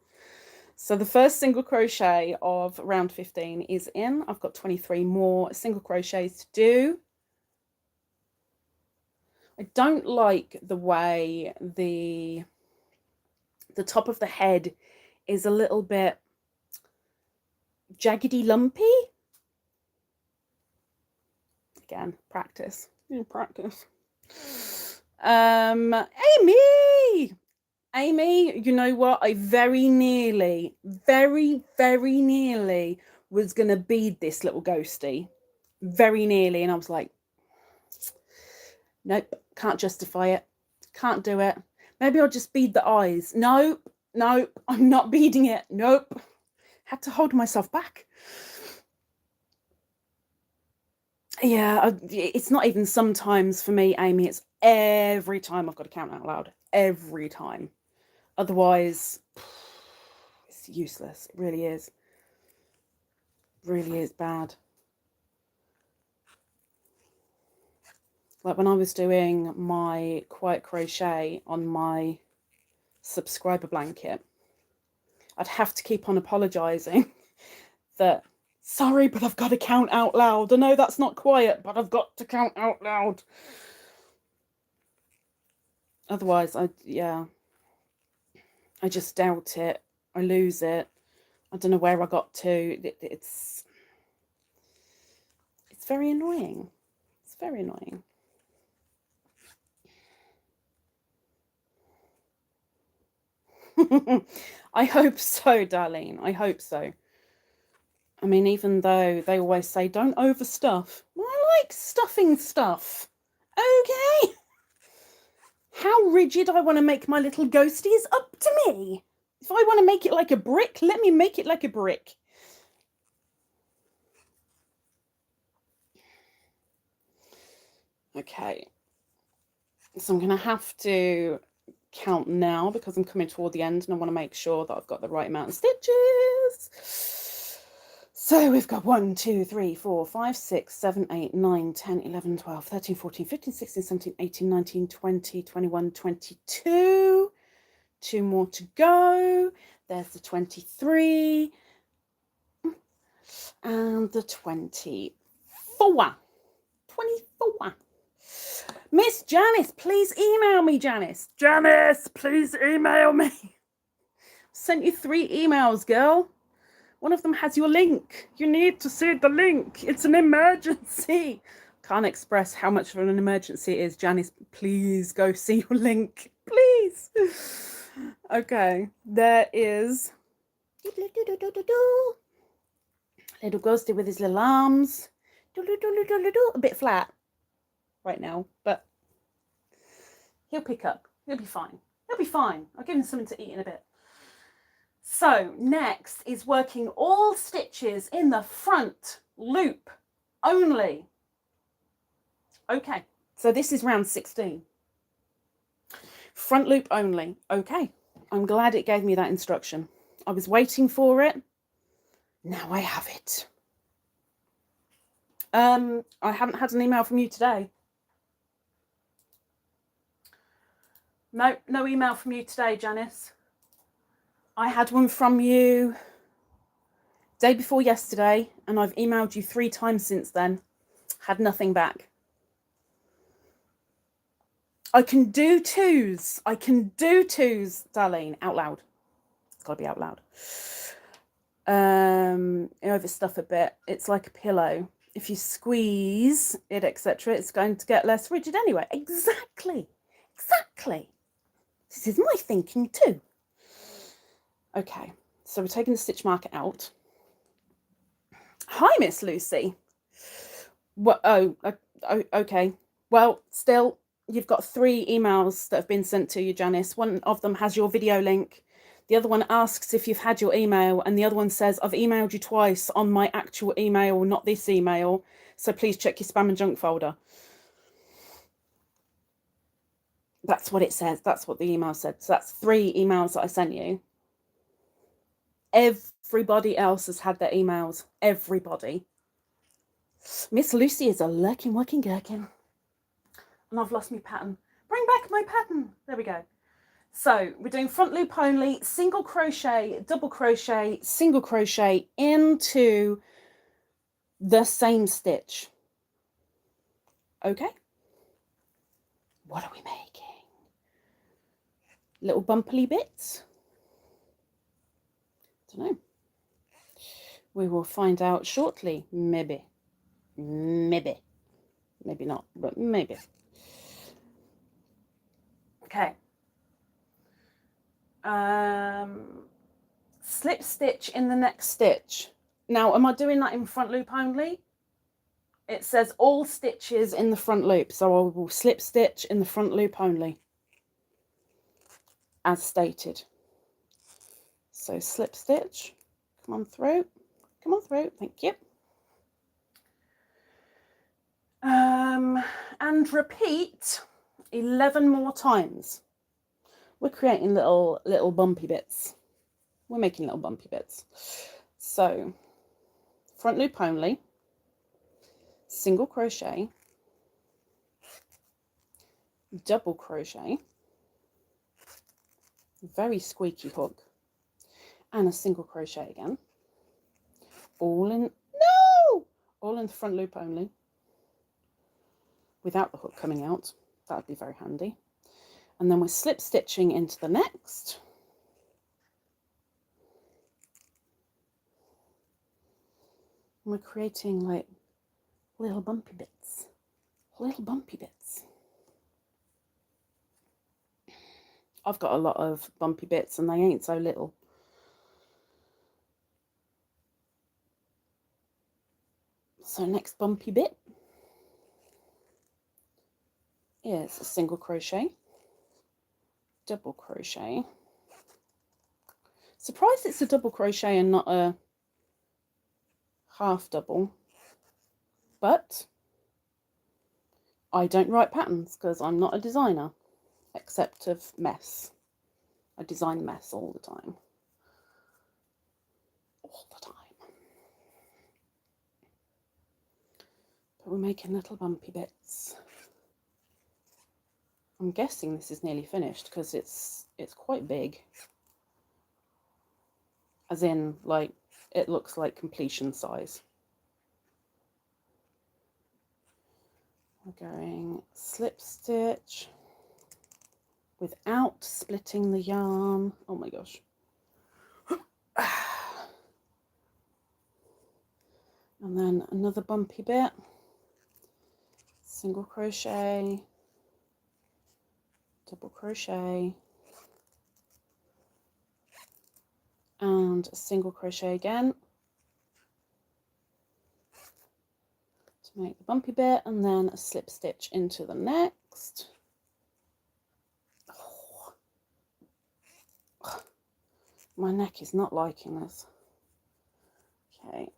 So the first single crochet of round 15 is in. I've got 23 more single crochets to do. I don't like the way the top of the head is a little bit jaggedy lumpy. Again, practice. Yeah, practice. Amy, you know what? I very nearly was going to bead this little ghosty. Very nearly. And I was like, nope, can't justify it. Can't do it. Maybe I'll just bead the eyes. Nope, I'm not beading it. Nope. Had to hold myself back. Yeah, it's not even sometimes for me, Amy. It's every time I've got to count out loud. Every time. Otherwise, it's useless. It really is. Really is bad. Like when I was doing my quiet crochet on my subscriber blanket, I'd have to keep on apologizing that, sorry, but I've got to count out loud. I know that's not quiet, but I've got to count out loud. Otherwise, I just doubt it. I lose it. I don't know where I got to. It's very annoying. It's very annoying. I hope so, Darlene. I hope so. I mean, even though they always say don't overstuff. Well, I like stuffing stuff. Okay. How rigid I want to make my little ghosty is up to me. If I want to make it like a brick, let me make it like a brick. Okay. So I'm going to have to count now because I'm coming toward the end and I want to make sure that I've got the right amount of stitches. So we've got 1, 2, 3, 4, 5, 6, 7, 8, 9, 10, 11, 12, 13, 14, 15, 16, 17, 18, 19, 20, 21, 22. 2 more to go. There's the 23 and the 24. Miss Janice, please email me, Janice. Janice, please email me. Sent you 3 emails, girl. One of them has your link. You need to see the link. It's an emergency. Can't express how much of an emergency it is. Janice, please go see your link. Please. Okay, there is little ghosty with his little arms. A bit flat right now, but he'll pick up. He'll be fine. He'll be fine. I'll give him something to eat in a bit. So next is working all stitches in the front loop only. Okay, so this is round 16. Front loop only. Okay, I'm glad it gave me that instruction. I was waiting for it. Now I have it. I haven't had an email from you today. No email from you today, Janice. I had one from you day before yesterday, and I've emailed you 3 times since then. Had nothing back. I can do 2s. I can do 2s, Darlene, out loud. It's got to be out loud. Overstuff a bit. It's like a pillow. If you squeeze it, etc., it's going to get less rigid anyway. Exactly. This is my thinking too. Okay, so we're taking the stitch marker out. Hi, Miss Lucy. What? Oh, okay. Well, still, you've got 3 emails that have been sent to you, Janice. One of them has your video link. The other one asks if you've had your email, and the other one says, I've emailed you twice on my actual email, not this email, so please check your spam and junk folder. That's what it says. That's what the email said. So that's 3 emails that I sent you. Everybody else has had their emails. Everybody. Miss Lucy is a lurking, working gherkin. and I've lost my pattern. Bring back my pattern. There we go. So we're doing front loop only, single crochet, double crochet, single crochet into the same stitch. Okay. What are we making? Little bumpy bits? Don't know. We will find out shortly. Maybe. Maybe. Maybe not, but maybe. Okay. Slip stitch in the next stitch. Now, am I doing that in front loop only? It says all stitches in the front loop, so I will slip stitch in the front loop only, as stated. So slip stitch, come on through, thank you. And repeat 11 more times. We're creating little bumpy bits. We're making little bumpy bits. So front loop only, single crochet, double crochet, very squeaky hook, and a single crochet again, all in the front loop only, without the hook coming out. That would be very handy. And then we're slip stitching into the next. And we're creating like little bumpy bits, I've got a lot of bumpy bits and they ain't so little. So next bumpy bit is a single crochet, double crochet. Surprised it's a double crochet and not a half double, but I don't write patterns because I'm not a designer, except of mess. I design mess all the time. But we're making little bumpy bits. I'm guessing this is nearly finished because it's quite big. As in, like, it looks like completion size. We're going slip stitch without splitting the yarn. Oh my gosh. And then another bumpy bit, single crochet, double crochet, and a single crochet again to make the bumpy bit, and then a slip stitch into the next. Oh. My neck is not liking this. Okay.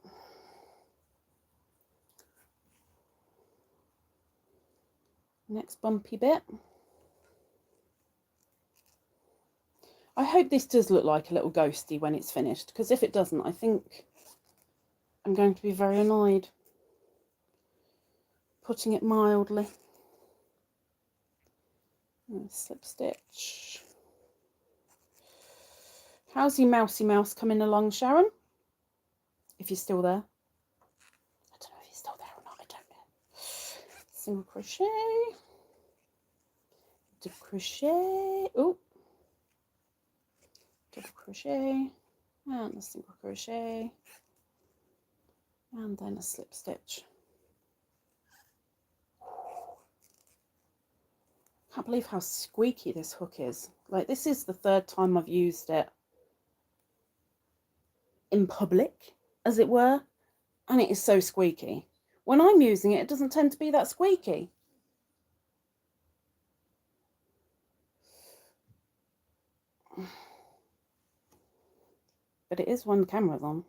Next bumpy bit. I hope this does look like a little ghosty when it's finished, because if it doesn't, I think I'm going to be very annoyed, putting it mildly. Slip stitch. How's your mousy mouse coming along, Sharon? If you're still there. I don't know if you're still there or not, I don't know. Single crochet, double crochet, oh, double crochet, and a single crochet, and then a slip stitch. Can't believe how squeaky this hook is. Like, this is the third time I've used it in public, as it were, and it is so squeaky. When I'm using it, it doesn't tend to be that squeaky. But it is when the camera's on.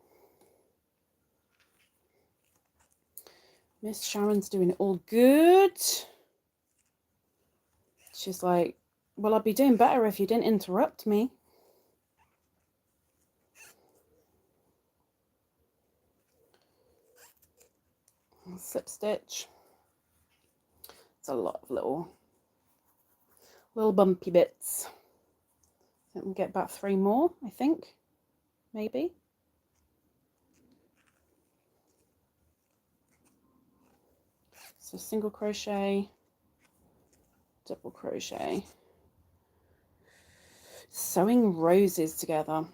Miss Sharon's doing it all good. She's like, well, I'd be doing better if you didn't interrupt me. Slip stitch. a lot of little bumpy bits. I think we'll get about 3 more, I think, maybe. So single crochet, double crochet, sewing roses together.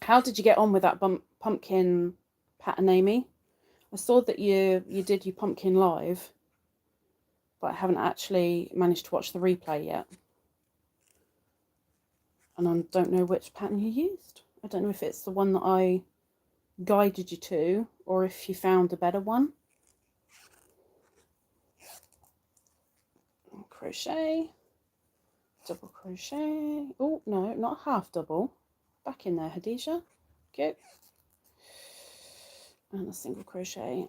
How did you get on with that pumpkin pattern, Amy? I saw that you did your pumpkin live, but I haven't actually managed to watch the replay yet. And I don't know which pattern you used. I don't know if it's the one that I guided you to, or if you found a better one. Crochet, double crochet. Oh, no, not half double. Back in there, Khadijah. Go. And a single crochet.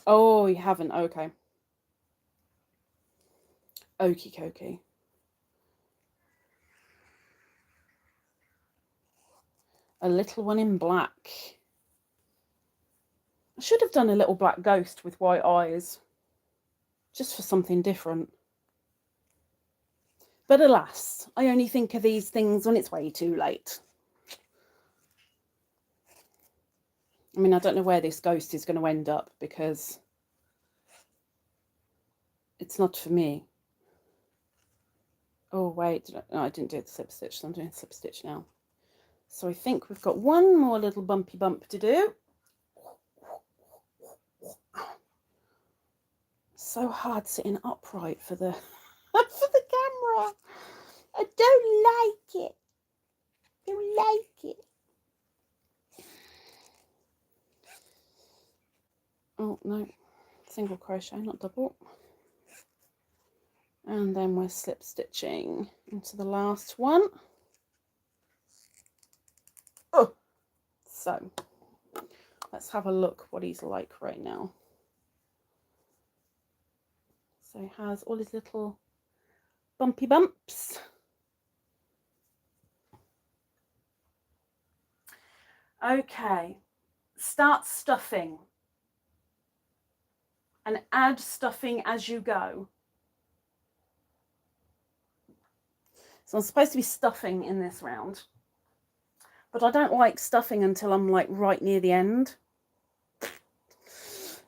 Oh, you haven't. Okay. Okie dokie. A little one in black. I should have done a little black ghost with white eyes, just for something different. But alas, I only think of these things when it's way too late. I mean, I don't know where this ghost is going to end up, because it's not for me. Oh, wait. No, I didn't do the slip stitch, so I'm doing slip stitch now. So I think we've got one more little bumpy bump to do. So hard sitting upright for the for the camera. I don't like it. Don't like it. Oh no, single crochet, not double. And then we're slip stitching into the last one. Oh, so let's have a look what he's like right now. So he has all his little bumpy bumps. Okay, start stuffing and add stuffing as you go. So I'm supposed to be stuffing in this round, but I don't like stuffing until I'm like right near the end.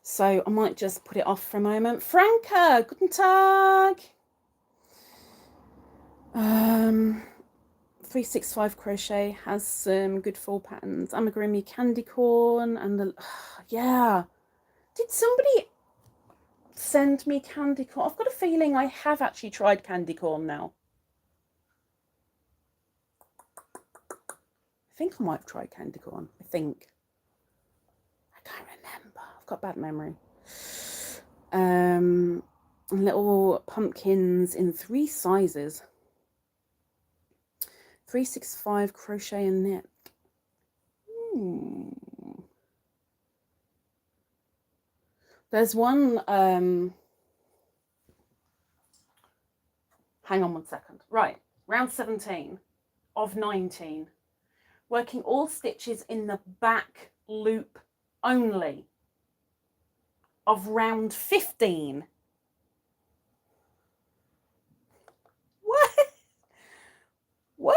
So I might just put it off for a moment. Franca, guten Tag. 365 Crochet has some good fall patterns. Amigurumi candy corn and the yeah. Did somebody send me candy corn? I've got a feeling I have actually tried candy corn now. I think I might have tried candy corn. I think. I can't remember. I've got bad memory. Little pumpkins in 3 sizes. 365 crochet and knit. There's one. Hang on 1 second. Right, round 17 of 19. Working all stitches in the back loop only of round 15. What?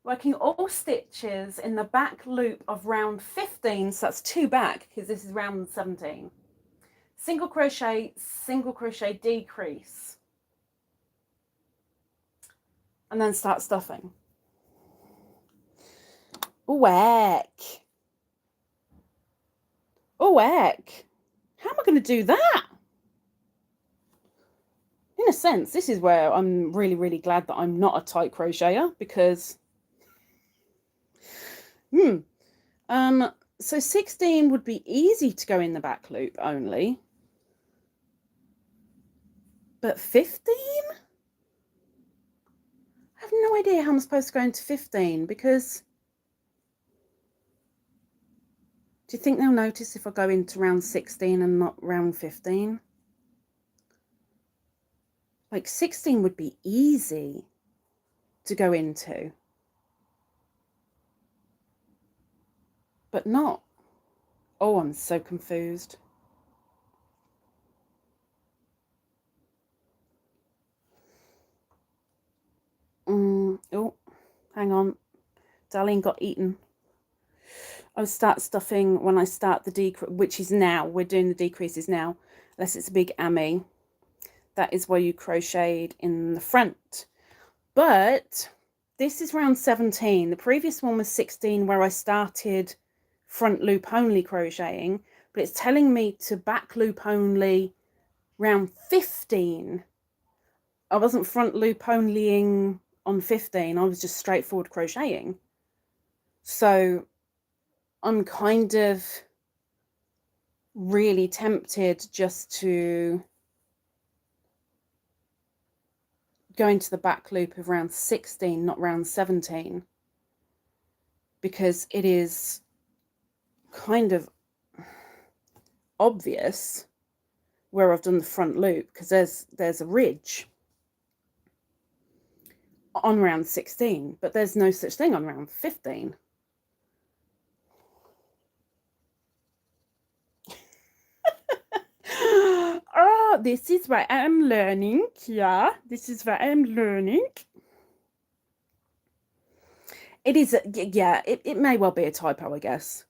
Working all stitches in the back loop of round 15, so that's 2 back because this is round 17. Single crochet, decrease. And then start stuffing. Oh, heck. Oh, heck. How am I going to do that? In a sense, this is where I'm really, really glad that I'm not a tight crocheter, because so 16 would be easy to go in the back loop only, but 15? I have no idea how I'm supposed to go into 15, because do you think they'll notice if I go into round 16 and not round 15? Like 16 would be easy to go into, but not. Oh, I'm so confused. Oh, hang on. Darlene got eaten. I'll start stuffing when I start the decrease, which is now. We're doing the decreases now, unless it's a big ami. That is where you crocheted in the front. But this is round 17. The previous one was 16, where I started front loop only crocheting, but it's telling me to back loop only round 15. I wasn't front loop onlying on 15. I was just straightforward crocheting. So I'm kind of really tempted just to go into the back loop of round 16, not round 17, because it is kind of obvious where I've done the front loop, because there's a ridge on round 16, but there's no such thing on round 15. Oh, this is what I'm learning. Yeah, this is what I'm learning. It is, yeah, it may well be a typo, I guess.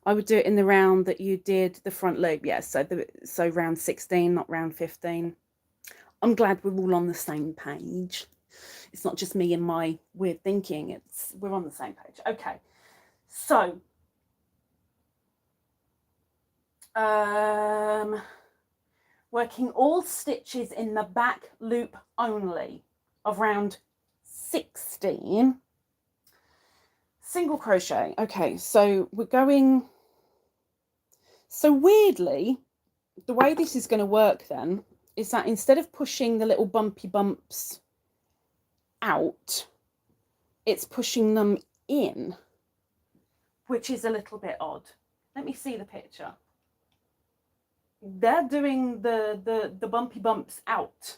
I would do it in the round that you did the front loop. Yes, so round 16, not round 15. I'm glad we're all on the same page. It's not just me and my weird thinking. We're on the same page. Okay, so working all stitches in the back loop only of round 16. Single crochet. Okay, so we're going. So weirdly, the way this is going to work then is that instead of pushing the little bumpy bumps out, it's pushing them in, which is a little bit odd. Let me see the picture. They're doing the bumpy bumps out.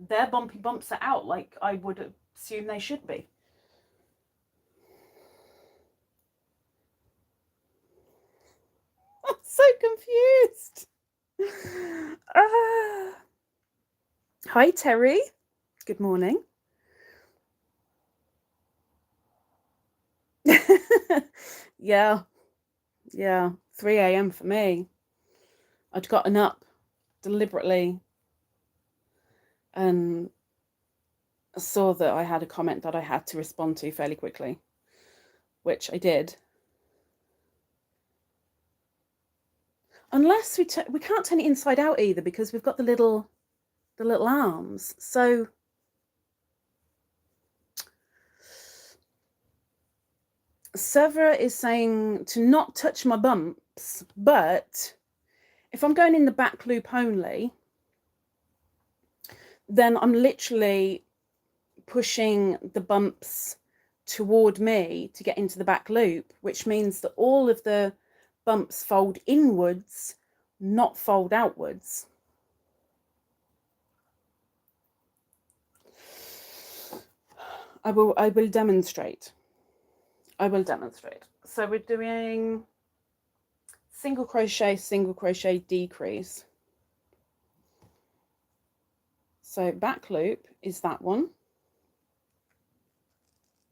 Their bumpy bumps are out like I would assume they should be. I'm so confused. Hi, Terry. Good morning. Yeah, 3 a.m. for me. I'd gotten up deliberately and saw that I had a comment that I had to respond to fairly quickly, which I did. Unless we can't turn it inside out either, because we've got the little arms. So Severa is saying to not touch my bumps, but if I'm going in the back loop only, then I'm literally pushing the bumps toward me to get into the back loop, which means that all of the bumps fold inwards, not fold outwards. I will demonstrate. I will demonstrate. So we're doing single crochet, decrease. So back loop is that one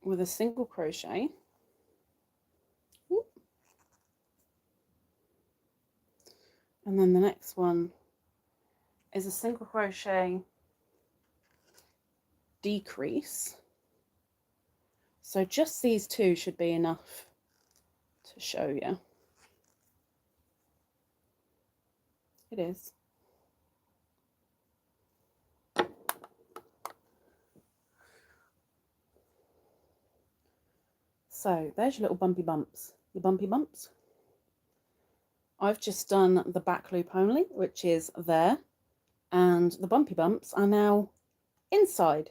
with a single crochet. And then the next one is a single crochet, decrease. So just these two should be enough to show you. It is. So there's your little bumpy bumps. Your bumpy bumps. I've just done the back loop only, which is there, and the bumpy bumps are now inside,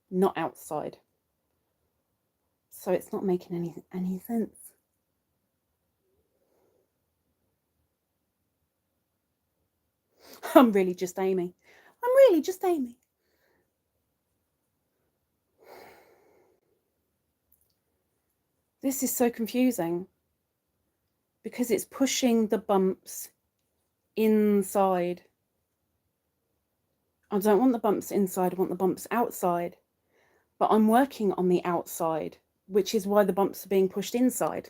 not outside. So it's not making any sense. I'm really just Amy. I'm really just Amy. This is so confusing because it's pushing the bumps inside. I don't want the bumps inside, I want the bumps outside. But I'm working on the outside, which is why the bumps are being pushed inside.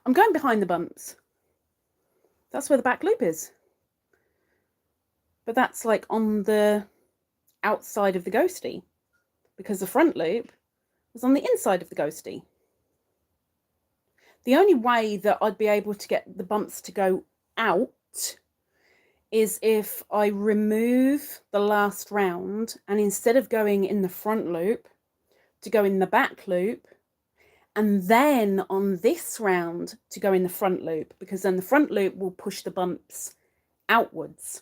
I'm going behind the bumps. That's where the back loop is. But that's like on the outside of the ghostie, because the front loop was on the inside of the ghostie. The only way that I'd be able to get the bumps to go out is if I remove the last round, and instead of going in the front loop, to go in the back loop, and then on this round to go in the front loop, because then the front loop will push the bumps outwards.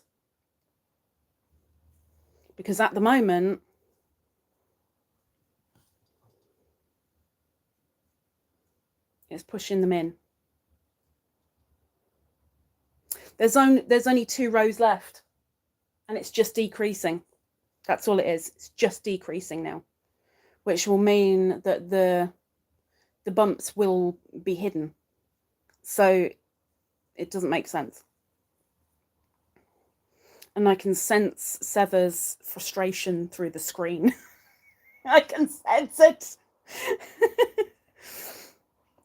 Because at the moment, it's pushing them in. There's only 2 rows left, and it's just decreasing. That's all it is. It's just decreasing now, which will mean that the bumps will be hidden. So it doesn't make sense. And I can sense Sever's frustration through the screen. I can sense it.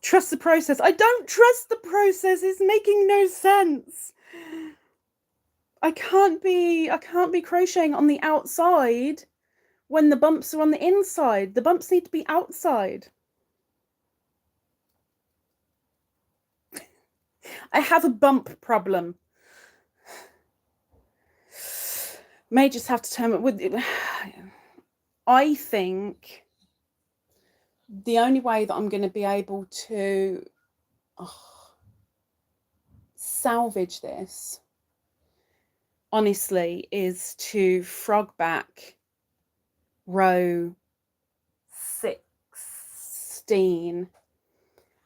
Trust the process. I don't trust the process. It's making no sense. I can't be crocheting on the outside when the bumps are on the inside. The bumps need to be outside. I have a bump problem. May just have to term it with. I think the only way that I'm going to be able to salvage this, honestly, is to frog back row 16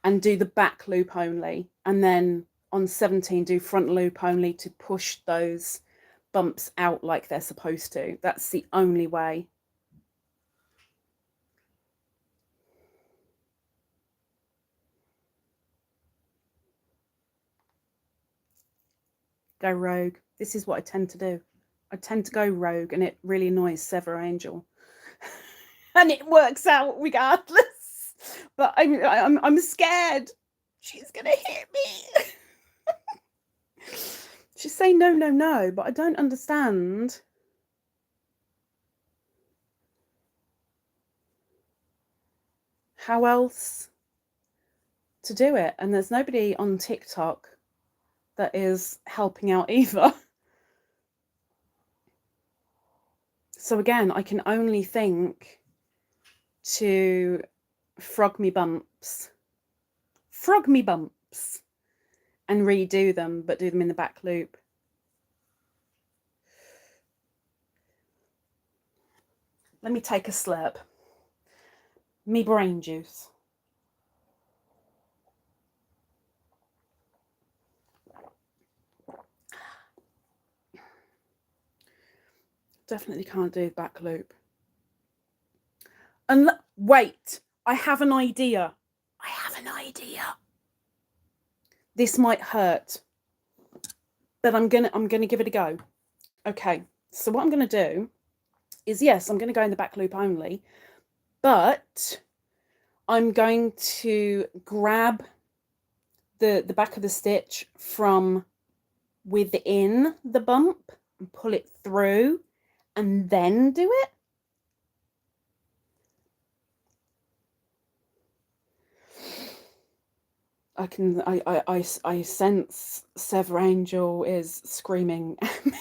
and do the back loop only, and then on 17 do front loop only to push those bumps out like they're supposed to. That's the only way. Go rogue. This is what I tend to do. I tend to go rogue, and it really annoys Sever Angel. And it works out regardless. But I'm scared. She's gonna hit me. She's saying no, no, no, but I don't understand. How else to do it? And there's nobody on TikTok that is helping out either. So again, I can only think to frog me bumps, and redo them, but do them in the back loop. Let me take a slurp. Me brain juice. Definitely can't do back loop. And wait, I have an idea. This might hurt, but I'm gonna give it a go. Okay, so what I'm gonna do is, yes, I'm gonna go in the back loop only, but I'm going to grab the back of the stitch from within the bump and pull it through and then do it. I sense Sever Angel is screaming at me.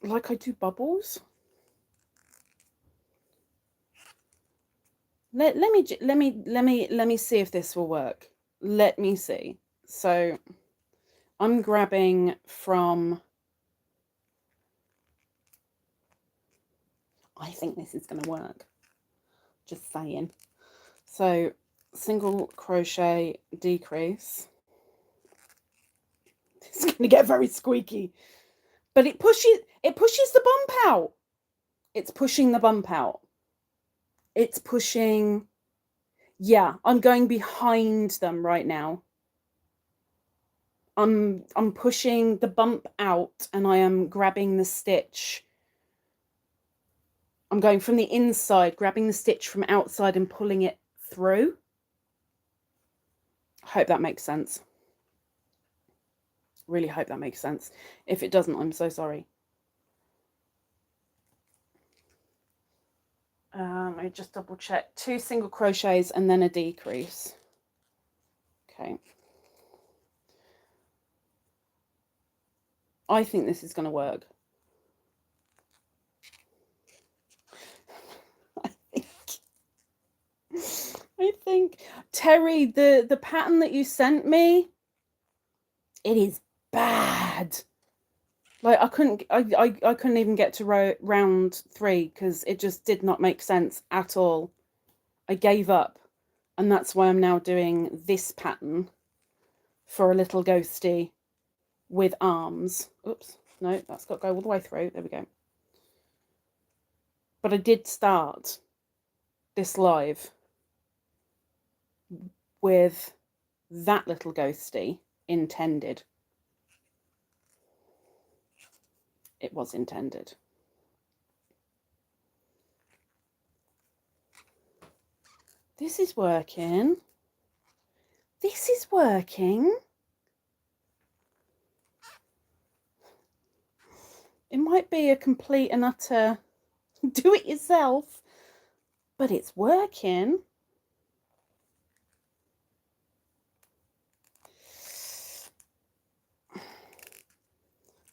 Like I do bubbles. Let me see if this will work. Let me see. So I'm grabbing from, I think this is going to work. Just saying. So single crochet decrease. It's going to get very squeaky, but it pushes the bump out. It's pushing the bump out. It's pushing. Yeah, I'm going behind them right now. I'm pushing the bump out and I am grabbing the stitch. I'm going from the inside, grabbing the stitch from outside and pulling it through. I hope that makes sense. Really hope that makes sense. If it doesn't, I'm so sorry. Let me just double check. 2 single crochets and then a decrease. Okay. I think this is going to work. I think Terry, the pattern that you sent me, it is bad. Like I couldn't even get to round 3 because it just did not make sense at all. I gave up, and that's why I'm now doing this pattern for a little ghosty with arms. Oops, no, that's got to go all the way through. There we go. But I did start this live with that little ghosty intended. It was intended. This is working. This is working. It might be a complete and utter do it yourself, but it's working.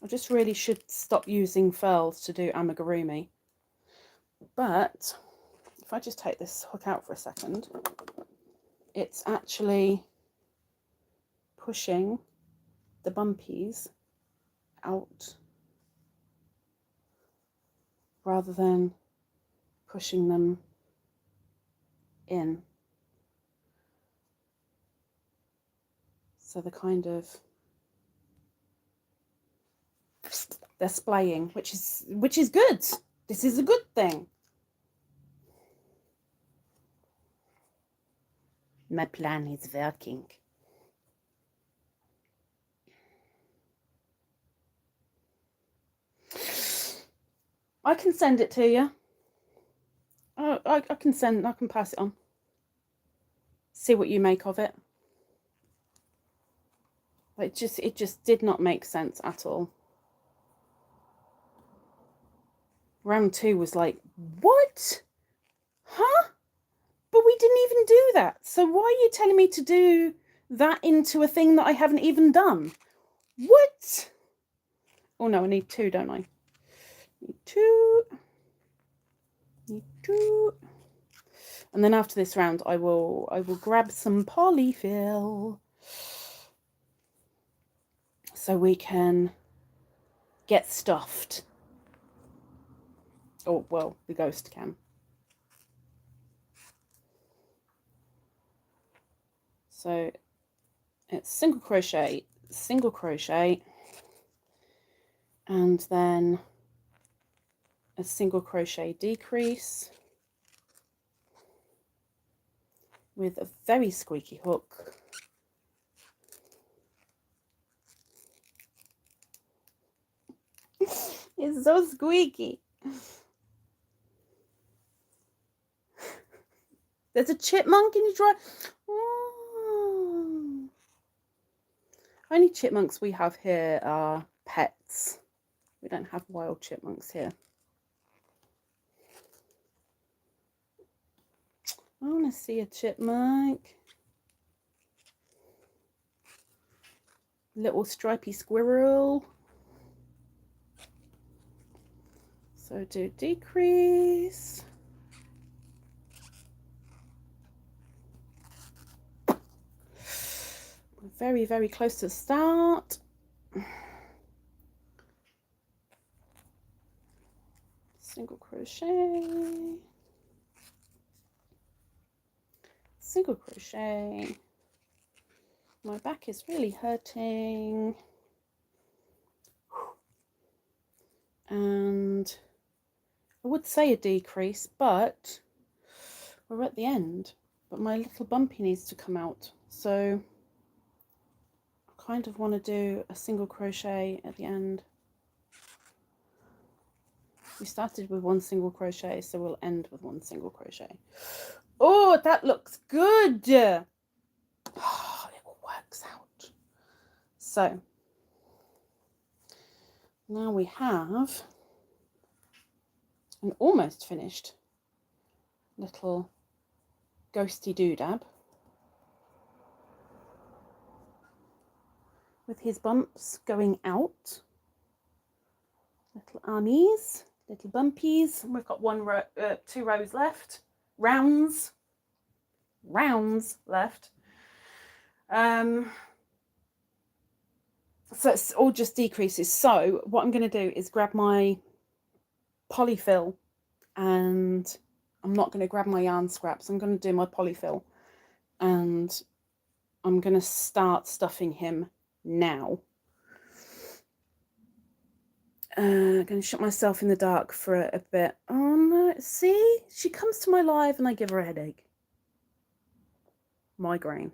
I just really should stop using furls to do amigurumi. But if I just take this hook out for a second, it's actually pushing the bumpies out rather than pushing them in. So they're kind of, they're splaying, which is good. This is a good thing. My plan is working. I can send it to you. I can pass it on. See what you make of it. It just did not make sense at all. Round 2 was like, what? Huh? But we didn't even do that. So why are you telling me to do that into a thing that I haven't even done? What? Oh no, I need 2, don't I? Need 2. Need 2. And then after this round, I will grab some polyfill so we can get stuffed. Oh, well, the ghost can. So it's single crochet, and then a single crochet decrease with a very squeaky hook. It's so squeaky. There's a chipmunk in your drawer. Oh. Only chipmunks we have here are pets. We don't have wild chipmunks here. I want to see a chipmunk. Little stripy squirrel. So do decrease. We're very, very close to the start. Single crochet. Single crochet. My back is really hurting. And I would say a decrease, but we're at the end, but my little bumpy needs to come out, so I kind of want to do a single crochet at the end. We started with 1 single crochet, so we'll end with 1 single crochet. Oh, that looks good. Oh, it all works out. So now we have an almost finished little ghosty doodad with his bumps going out. Little armies, little bumpies. We've got 2 rows left. Rounds left. So it's all just decreases. So what I'm going to do is grab my polyfill, and I'm not going to grab my yarn scraps. I'm going to do my polyfill, and I'm going to start stuffing him now. I'm going to shut myself in the dark for a bit. Oh no, see, she comes to my live and I give her a headache. Migraine.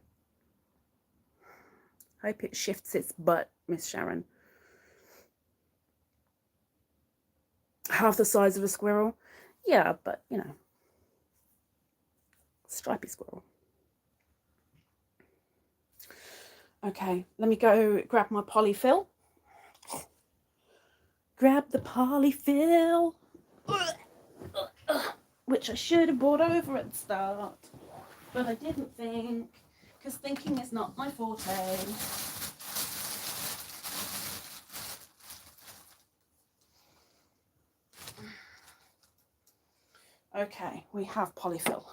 Hope it shifts its butt, Miss Sharon. Half the size of a squirrel. Yeah, but you know, stripy squirrel. Okay, let me go grab my polyfill. Grab the polyfill, which I should have brought over at the start, but I didn't think, because thinking is not my forte. Okay, we have polyfill.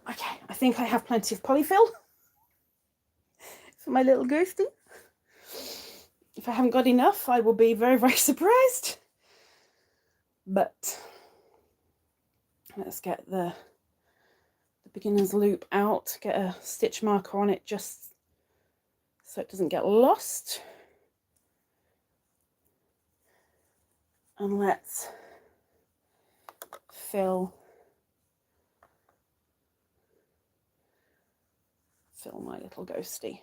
Okay, I think I have plenty of polyfill for my little ghosty. If I haven't got enough, I will be very, very surprised. But let's get the beginner's loop out, get a stitch marker on it just so it doesn't get lost. And let's fill my little ghosty.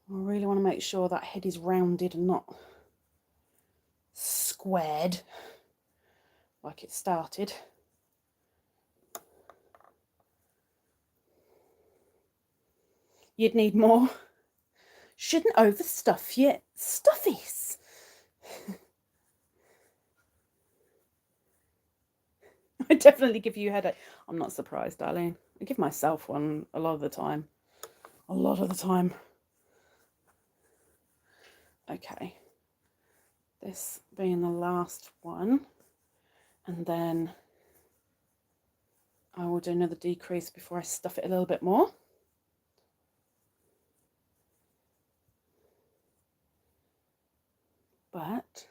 I really want to make sure that head is rounded and not squared like it started. You'd need more. Shouldn't overstuff your stuffies. I definitely give you a headache. I'm not surprised, darling. I give myself one a lot of the time. A lot of the time. Okay. This being the last one. And then I will do another decrease before I stuff it a little bit more. But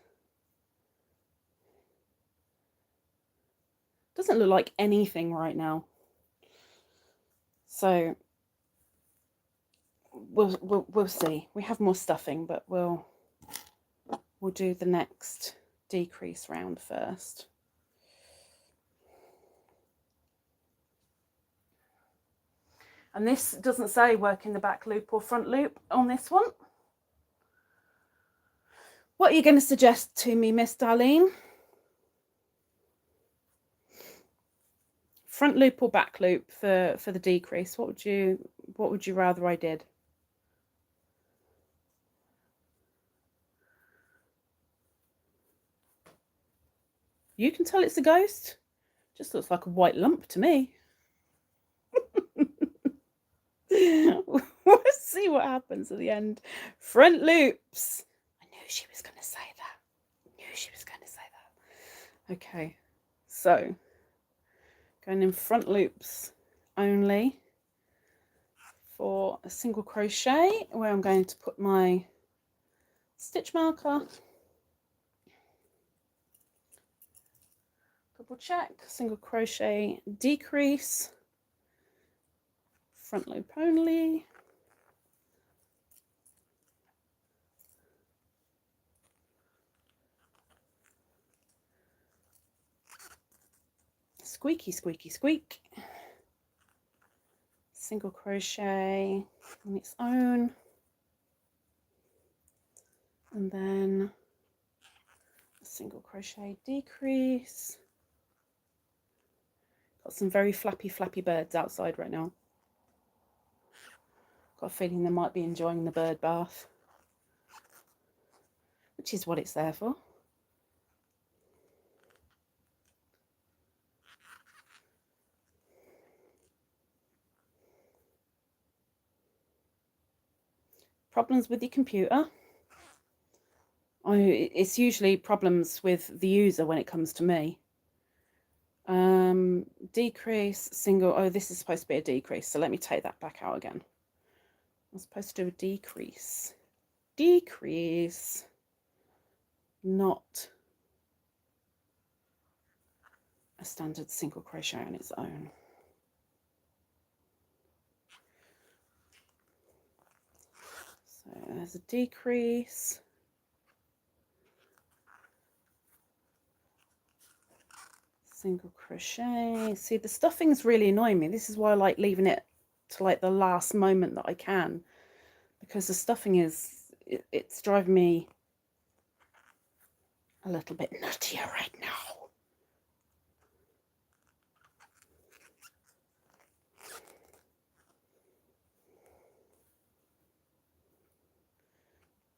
doesn't look like anything right now. So we'll see. We have more stuffing, but we'll do the next decrease round first. And this doesn't say work in the back loop or front loop on this one. What are you going to suggest to me, Miss Darlene? Front loop or back loop for the decrease? What would you rather I did? You can tell it's a ghost. Just looks like a white lump to me. We'll see what happens at the end. Front loops. I knew she was going to say that. Okay, so going in front loops only for a single crochet, where I'm going to put my stitch marker. Double check, single crochet decrease front loop only. Squeaky, squeaky, squeak. Single crochet on its own, and then a single crochet decrease. Got some very flappy birds outside right now. Got a feeling they might be enjoying the bird bath, which is what it's there for. Problems with your computer? It's usually problems with the user when it comes to me. Decrease, single. Oh, this is supposed to be a decrease, so let me take that back out again. I'm supposed to do a decrease. Decrease, not a standard single crochet on its own. So there's a decrease. Single crochet. See, the stuffing's really annoying me. This is why I like leaving it to like the last moment that I can, because the stuffing is, it's driving me a little bit nuttier right now.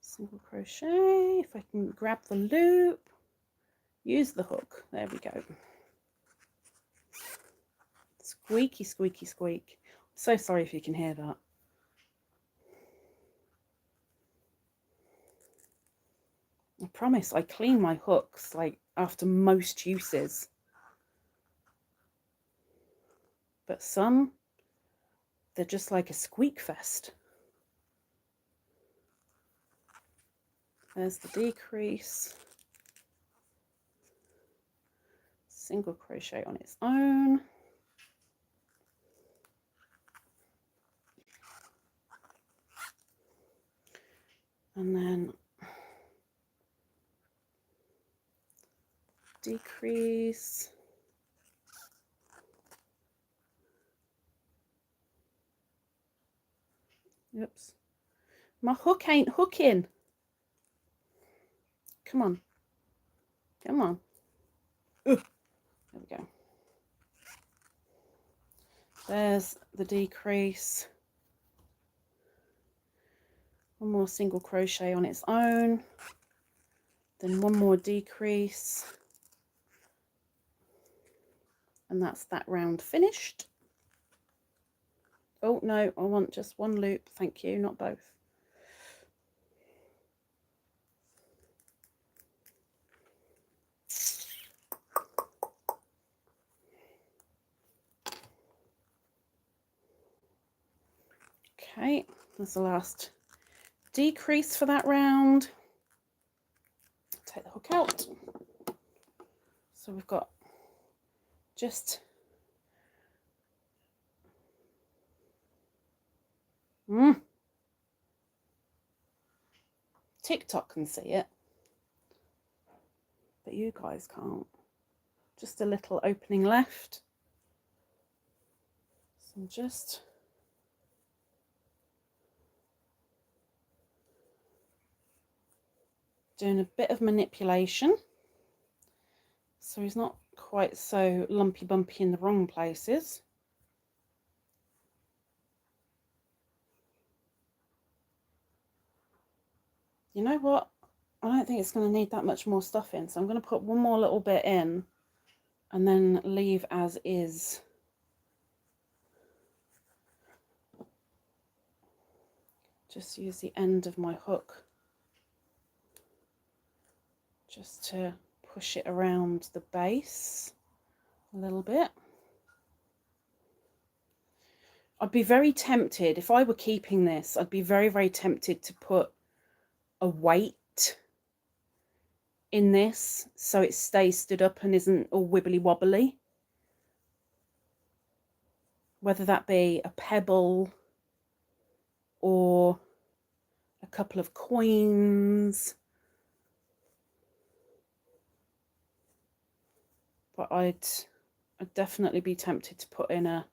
Single crochet. If I can grab the loop, use the hook. There we go. Squeaky, squeaky, squeak. So sorry if you can hear that. I promise I clean my hooks like after most uses. But some, they're just like a squeak fest. There's the decrease. Single crochet on its own. And then decrease. Oops. My hook ain't hooking. Come on. Come on. Ugh. There we go. There's the decrease. One more single crochet on its own. Then one more decrease. And that's that round finished. Oh no, I want just one loop, thank you, not both. Okay, that's the last decrease for that round. Take the hook out. So we've got just TikTok can see it, but you guys can't. Just a little opening left. So I'm just doing a bit of manipulation so he's not quite so lumpy bumpy in the wrong places. You know what? I don't think it's going to need that much more stuff in, so I'm going to put one more little bit in and then leave as is. Just use the end of my hook just to push it around the base a little bit. I'd be very tempted, if I were keeping this, I'd be very, very tempted to put a weight in this so it stays stood up and isn't all wibbly wobbly. whether that be a pebble or a couple of coins. But I'd definitely be tempted to put in a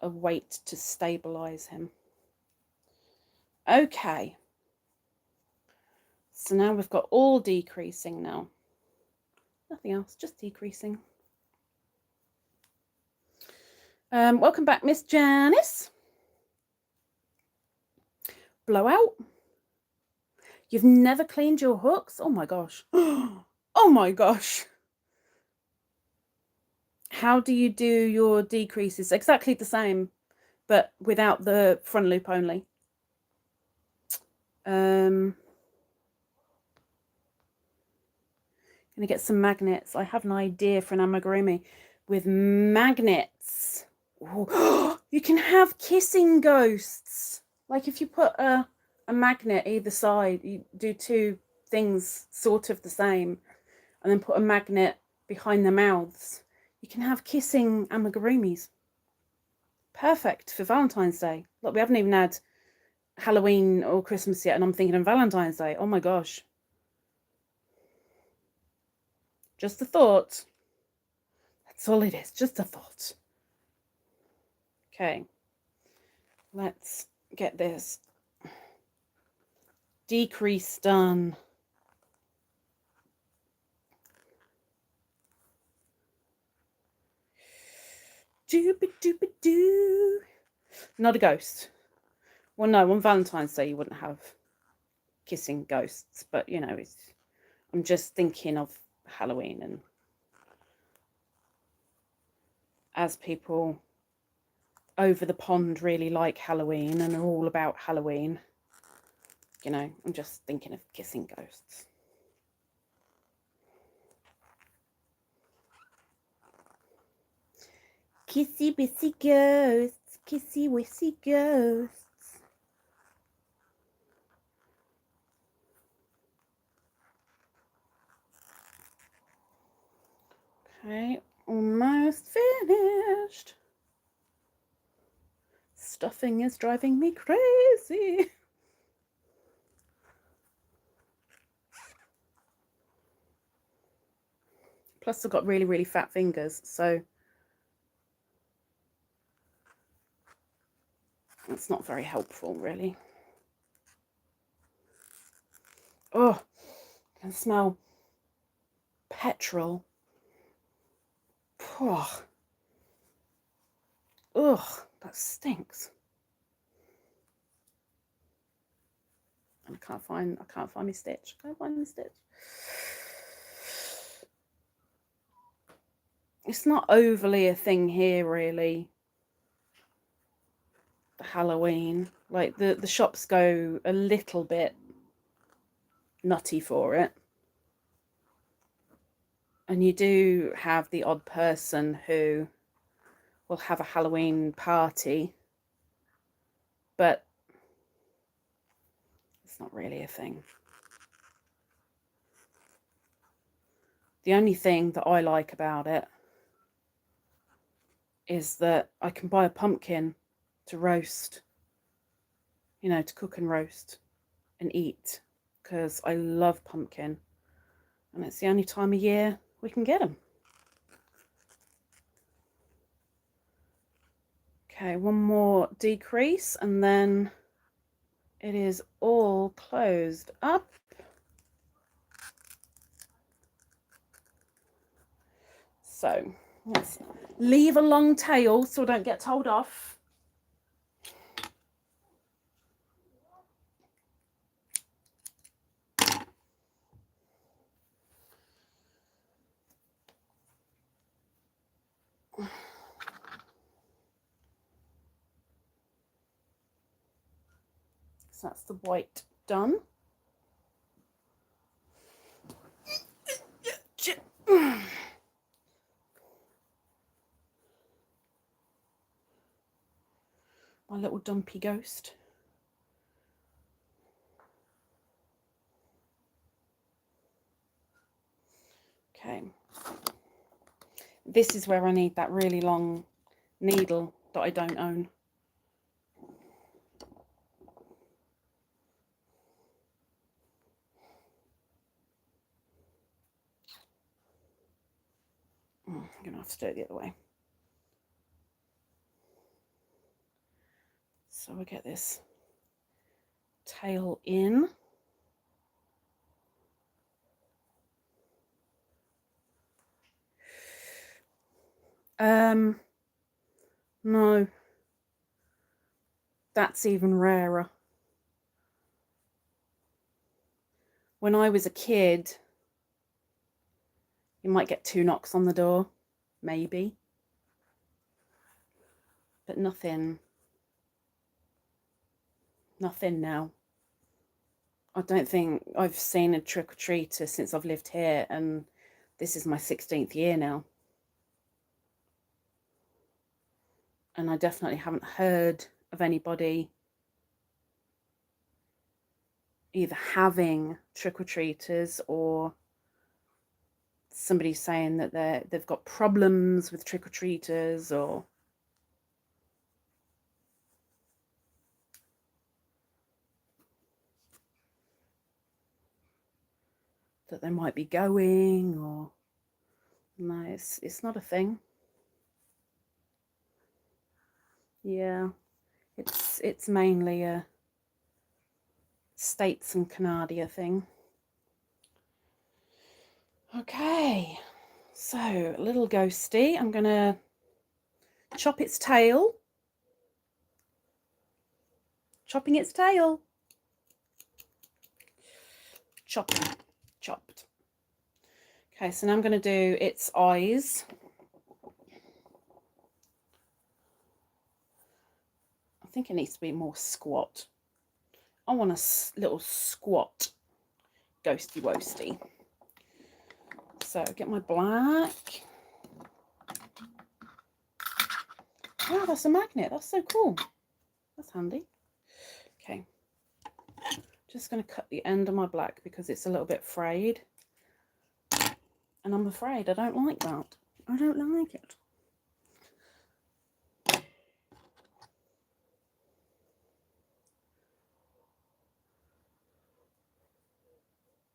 weight to stabilize him. Okay. So now we've got all decreasing now. Nothing else, just decreasing. Welcome back, Miss Janice. Blowout. You've never cleaned your hooks? Oh my gosh. Oh my gosh. How do you do your decreases? Exactly the same, but without the front loop only. Gonna get some magnets. I have an idea for an amigurumi with magnets. Ooh. You can have kissing ghosts. Like if you put a magnet either side, you do two things sort of the same, and then put a magnet behind their mouths. You can have kissing amigurumis. Perfect for Valentine's Day. Look, we haven't even had Halloween or Christmas yet, and I'm thinking of Valentine's Day. Oh my gosh. Just a thought. That's all it is, just a thought. Okay, let's get this decrease done. Doobie-doobie-doo. Not a ghost. Well, no, on Valentine's Day you wouldn't have kissing ghosts, but you know, I'm just thinking of Halloween, and as people over the pond really like Halloween and are all about Halloween, you know, I'm just thinking of kissing ghosts. Kissy wissy ghosts, kissy wissy ghosts. Okay, almost finished. Stuffing is driving me crazy. Plus I've got really, really fat fingers, so that's not very helpful, really. Oh, I can smell petrol. Oh. Ugh, that stinks. And I can't find my stitch. Can't find my stitch. It's not overly a thing here, really. The Halloween, like the shops go a little bit nutty for it, and you do have the odd person who will have a Halloween party, but it's not really a thing. The only thing that I like about it is that I can buy a pumpkin to roast, you know, to cook and roast and eat, because I love pumpkin, and it's the only time of year we can get them. Okay, one more decrease and then it is all closed up. So let's leave a long tail so I don't get told off. So that's the white done. My little dumpy ghost. Okay. This is where I need that really long needle that I don't own. I'm going to have to do it the other way. So I get this tail in. No, that's even rarer. When I was a kid, you might get 2 knocks on the door, maybe, but nothing now. I don't think I've seen a trick-or-treater since I've lived here, and this is my 16th year now. And I definitely haven't heard of anybody either having trick-or-treaters or somebody saying that they've got problems with trick-or-treaters, or that they might be going, or no, it's not a thing. Yeah, it's mainly a States and Canada thing. Okay, so little ghosty, I'm gonna chop its tail. Chopping its tail. Chopped. Okay, so now I'm going to do its eyes. I think it needs to be more squat. I want a little squat ghosty woasty. So get my black. Wow, that's a magnet. That's so cool. That's handy. Okay. Just going to cut the end of my black because it's a little bit frayed. And I'm afraid I don't like that. I don't like it.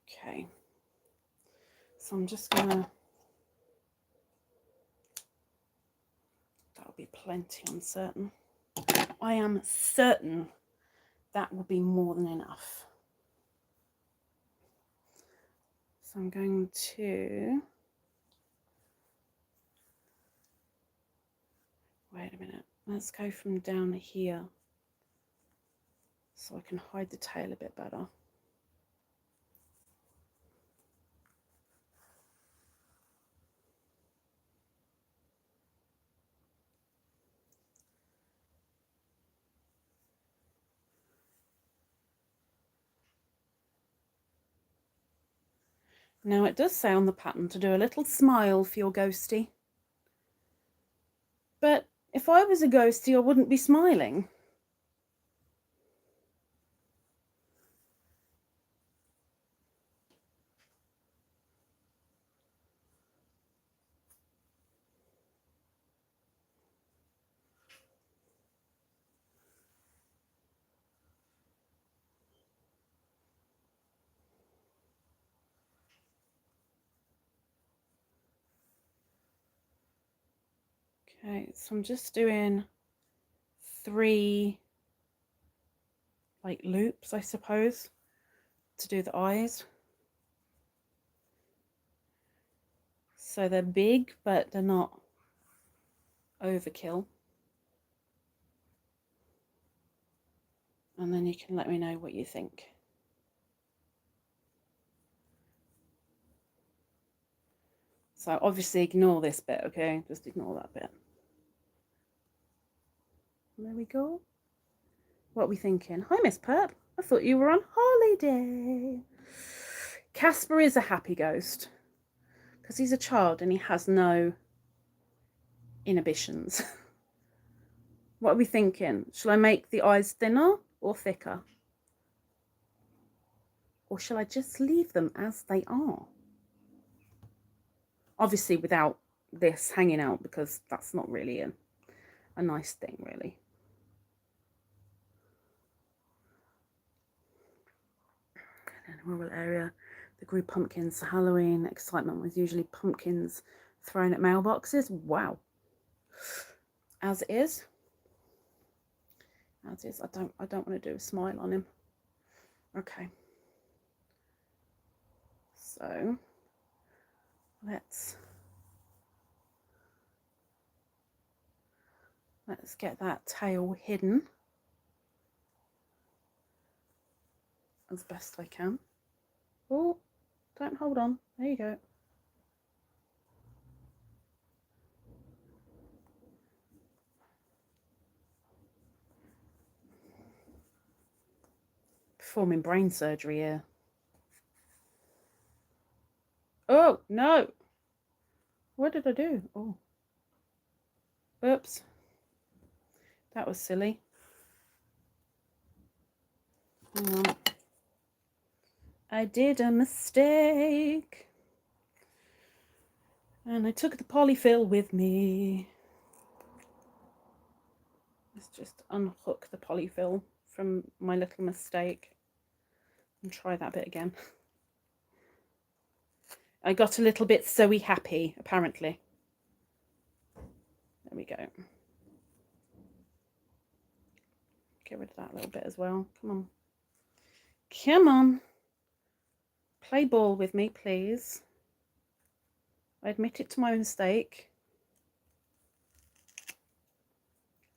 Okay. So I'm just going to... That'll be plenty, I'm certain. I am certain that will be more than enough. So I'm going to... Wait a minute. Let's go from down here so I can hide the tail a bit better. Now it does say on the pattern to do a little smile for your ghosty. But if I was a ghosty, I wouldn't be smiling. Okay, so I'm just doing 3 like loops, I suppose, to do the eyes. So they're big, but they're not overkill. And then you can let me know what you think. So obviously ignore this bit, okay? Just ignore that bit. There we go. What are we thinking? Hi, Miss Perp. I thought you were on holiday. Casper is a happy ghost because he's a child and he has no inhibitions. What are we thinking? Shall I make the eyes thinner or thicker? Or shall I just leave them as they are? Obviously without this hanging out, because that's not really nice thing, really. And then rural area, they grew pumpkins. Halloween excitement was usually pumpkins thrown at mailboxes. Wow. As is. As is. I don't want to do a smile on him. Okay. So let's get that tail hidden as best I can. Oh, don't hold on. There you go. Performing brain surgery here. Oh, no. What did I do? Oh. Oops. That was silly. Hang on. I did a mistake. And I took the polyfill with me. Let's just unhook the polyfill from my little mistake and try that bit again. I got a little bit sewy happy, apparently. There we go. Get rid of that little bit as well. Come on. Come on. Play ball with me, please. I admit it to my mistake.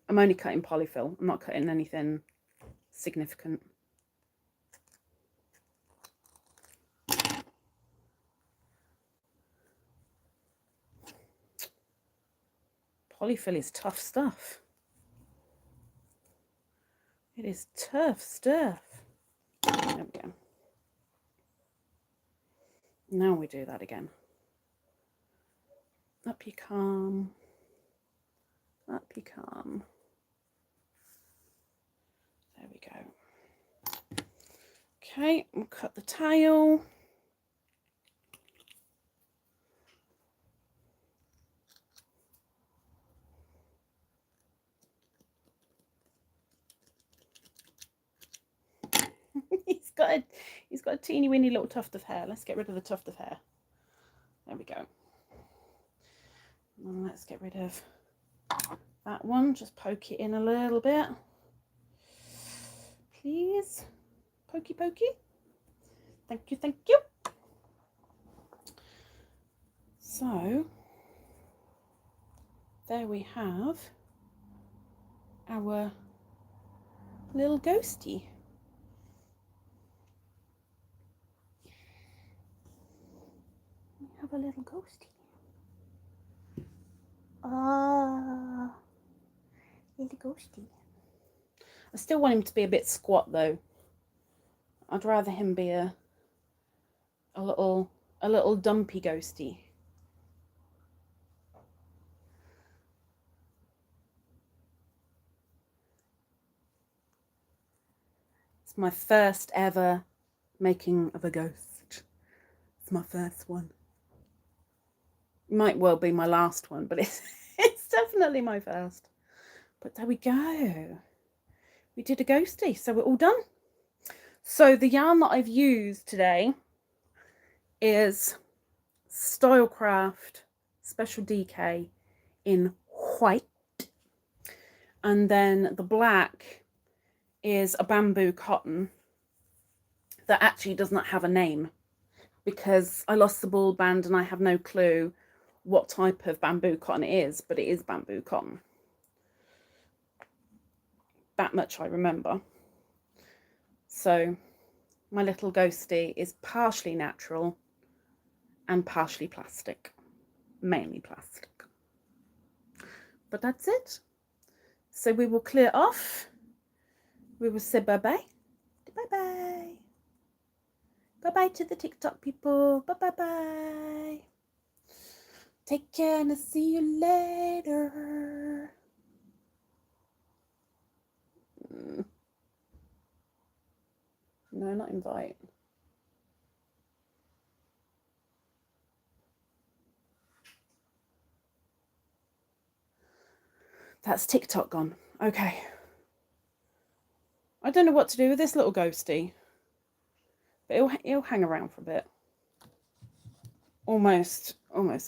I'm only cutting polyfill. I'm not cutting anything significant. Polyfill is tough stuff. It is tough stuff. There we go. Now we do that again. Up you come. Up you come. There we go. Okay, we'll cut the tail. He's got a teeny weeny little tuft of hair. Let's get rid of the tuft of hair. There we go. And let's get rid of that one. Just poke it in a little bit. Please. Pokey pokey. Thank you, thank you. So there we have our little ghosty. We have a little ghosty. Little ghosty. I still want him to be a bit squat though. I'd rather him be a little dumpy ghosty. It's my first ever making of a ghost. It's my first one. Might well be my last one, but it's definitely my first. But there we go. We did a ghosty, so we're all done. So the yarn that I've used today is Stylecraft Special DK in white, and then the black is a bamboo cotton that actually does not have a name because I lost the ball band and I have no clue what type of bamboo cotton it is, but it is bamboo cotton. That much I remember. So my little ghosty is partially natural and partially plastic, mainly plastic. But that's it. So we will clear off. We will say bye-bye. Bye-bye. Bye-bye to the TikTok people. Bye-bye-bye. Take care and I'll see you later. No, not invite. That's TikTok gone. Okay. I don't know what to do with this little ghosty. But he'll hang around for a bit. Almost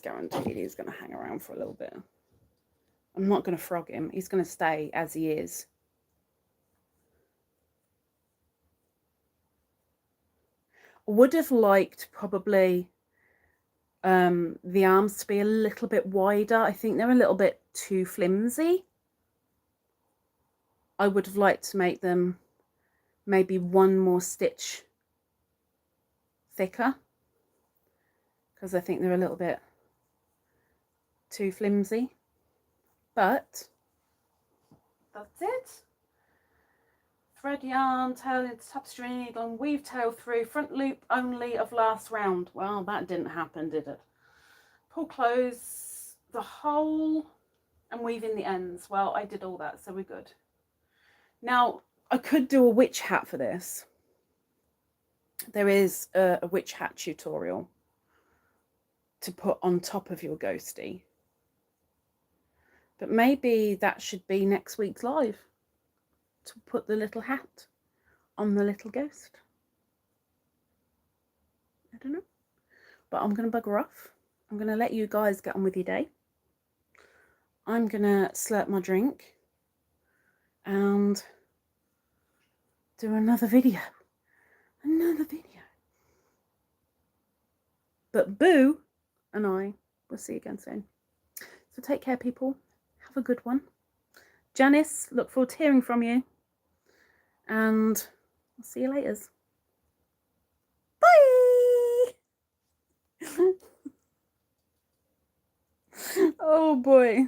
guaranteed he's going to hang around for a little bit. I'm not going to frog him. He's going to stay as he is. I would have liked probably the arms to be a little bit wider. I think they're a little bit too flimsy. I would have liked to make them maybe one more stitch thicker, because I think they're a little bit too flimsy. But that's it. Thread yarn, tail into tapestry needle and weave tail through, front loop only of last round. Well, that didn't happen, did it? Pull close the hole and weave in the ends. Well, I did all that, so we're good. Now, I could do a witch hat for this. There is a witch hat tutorial to put on top of your ghosty. But maybe that should be next week's live, to put the little hat on the little ghost. I don't know. But I'm going to bugger off. I'm going to let you guys get on with your day. I'm going to slurp my drink and do another video. But Boo and I will see you again soon. So take care, people. Have a good one. Janice, look forward to hearing from you. And I'll see you later. Bye! Oh boy.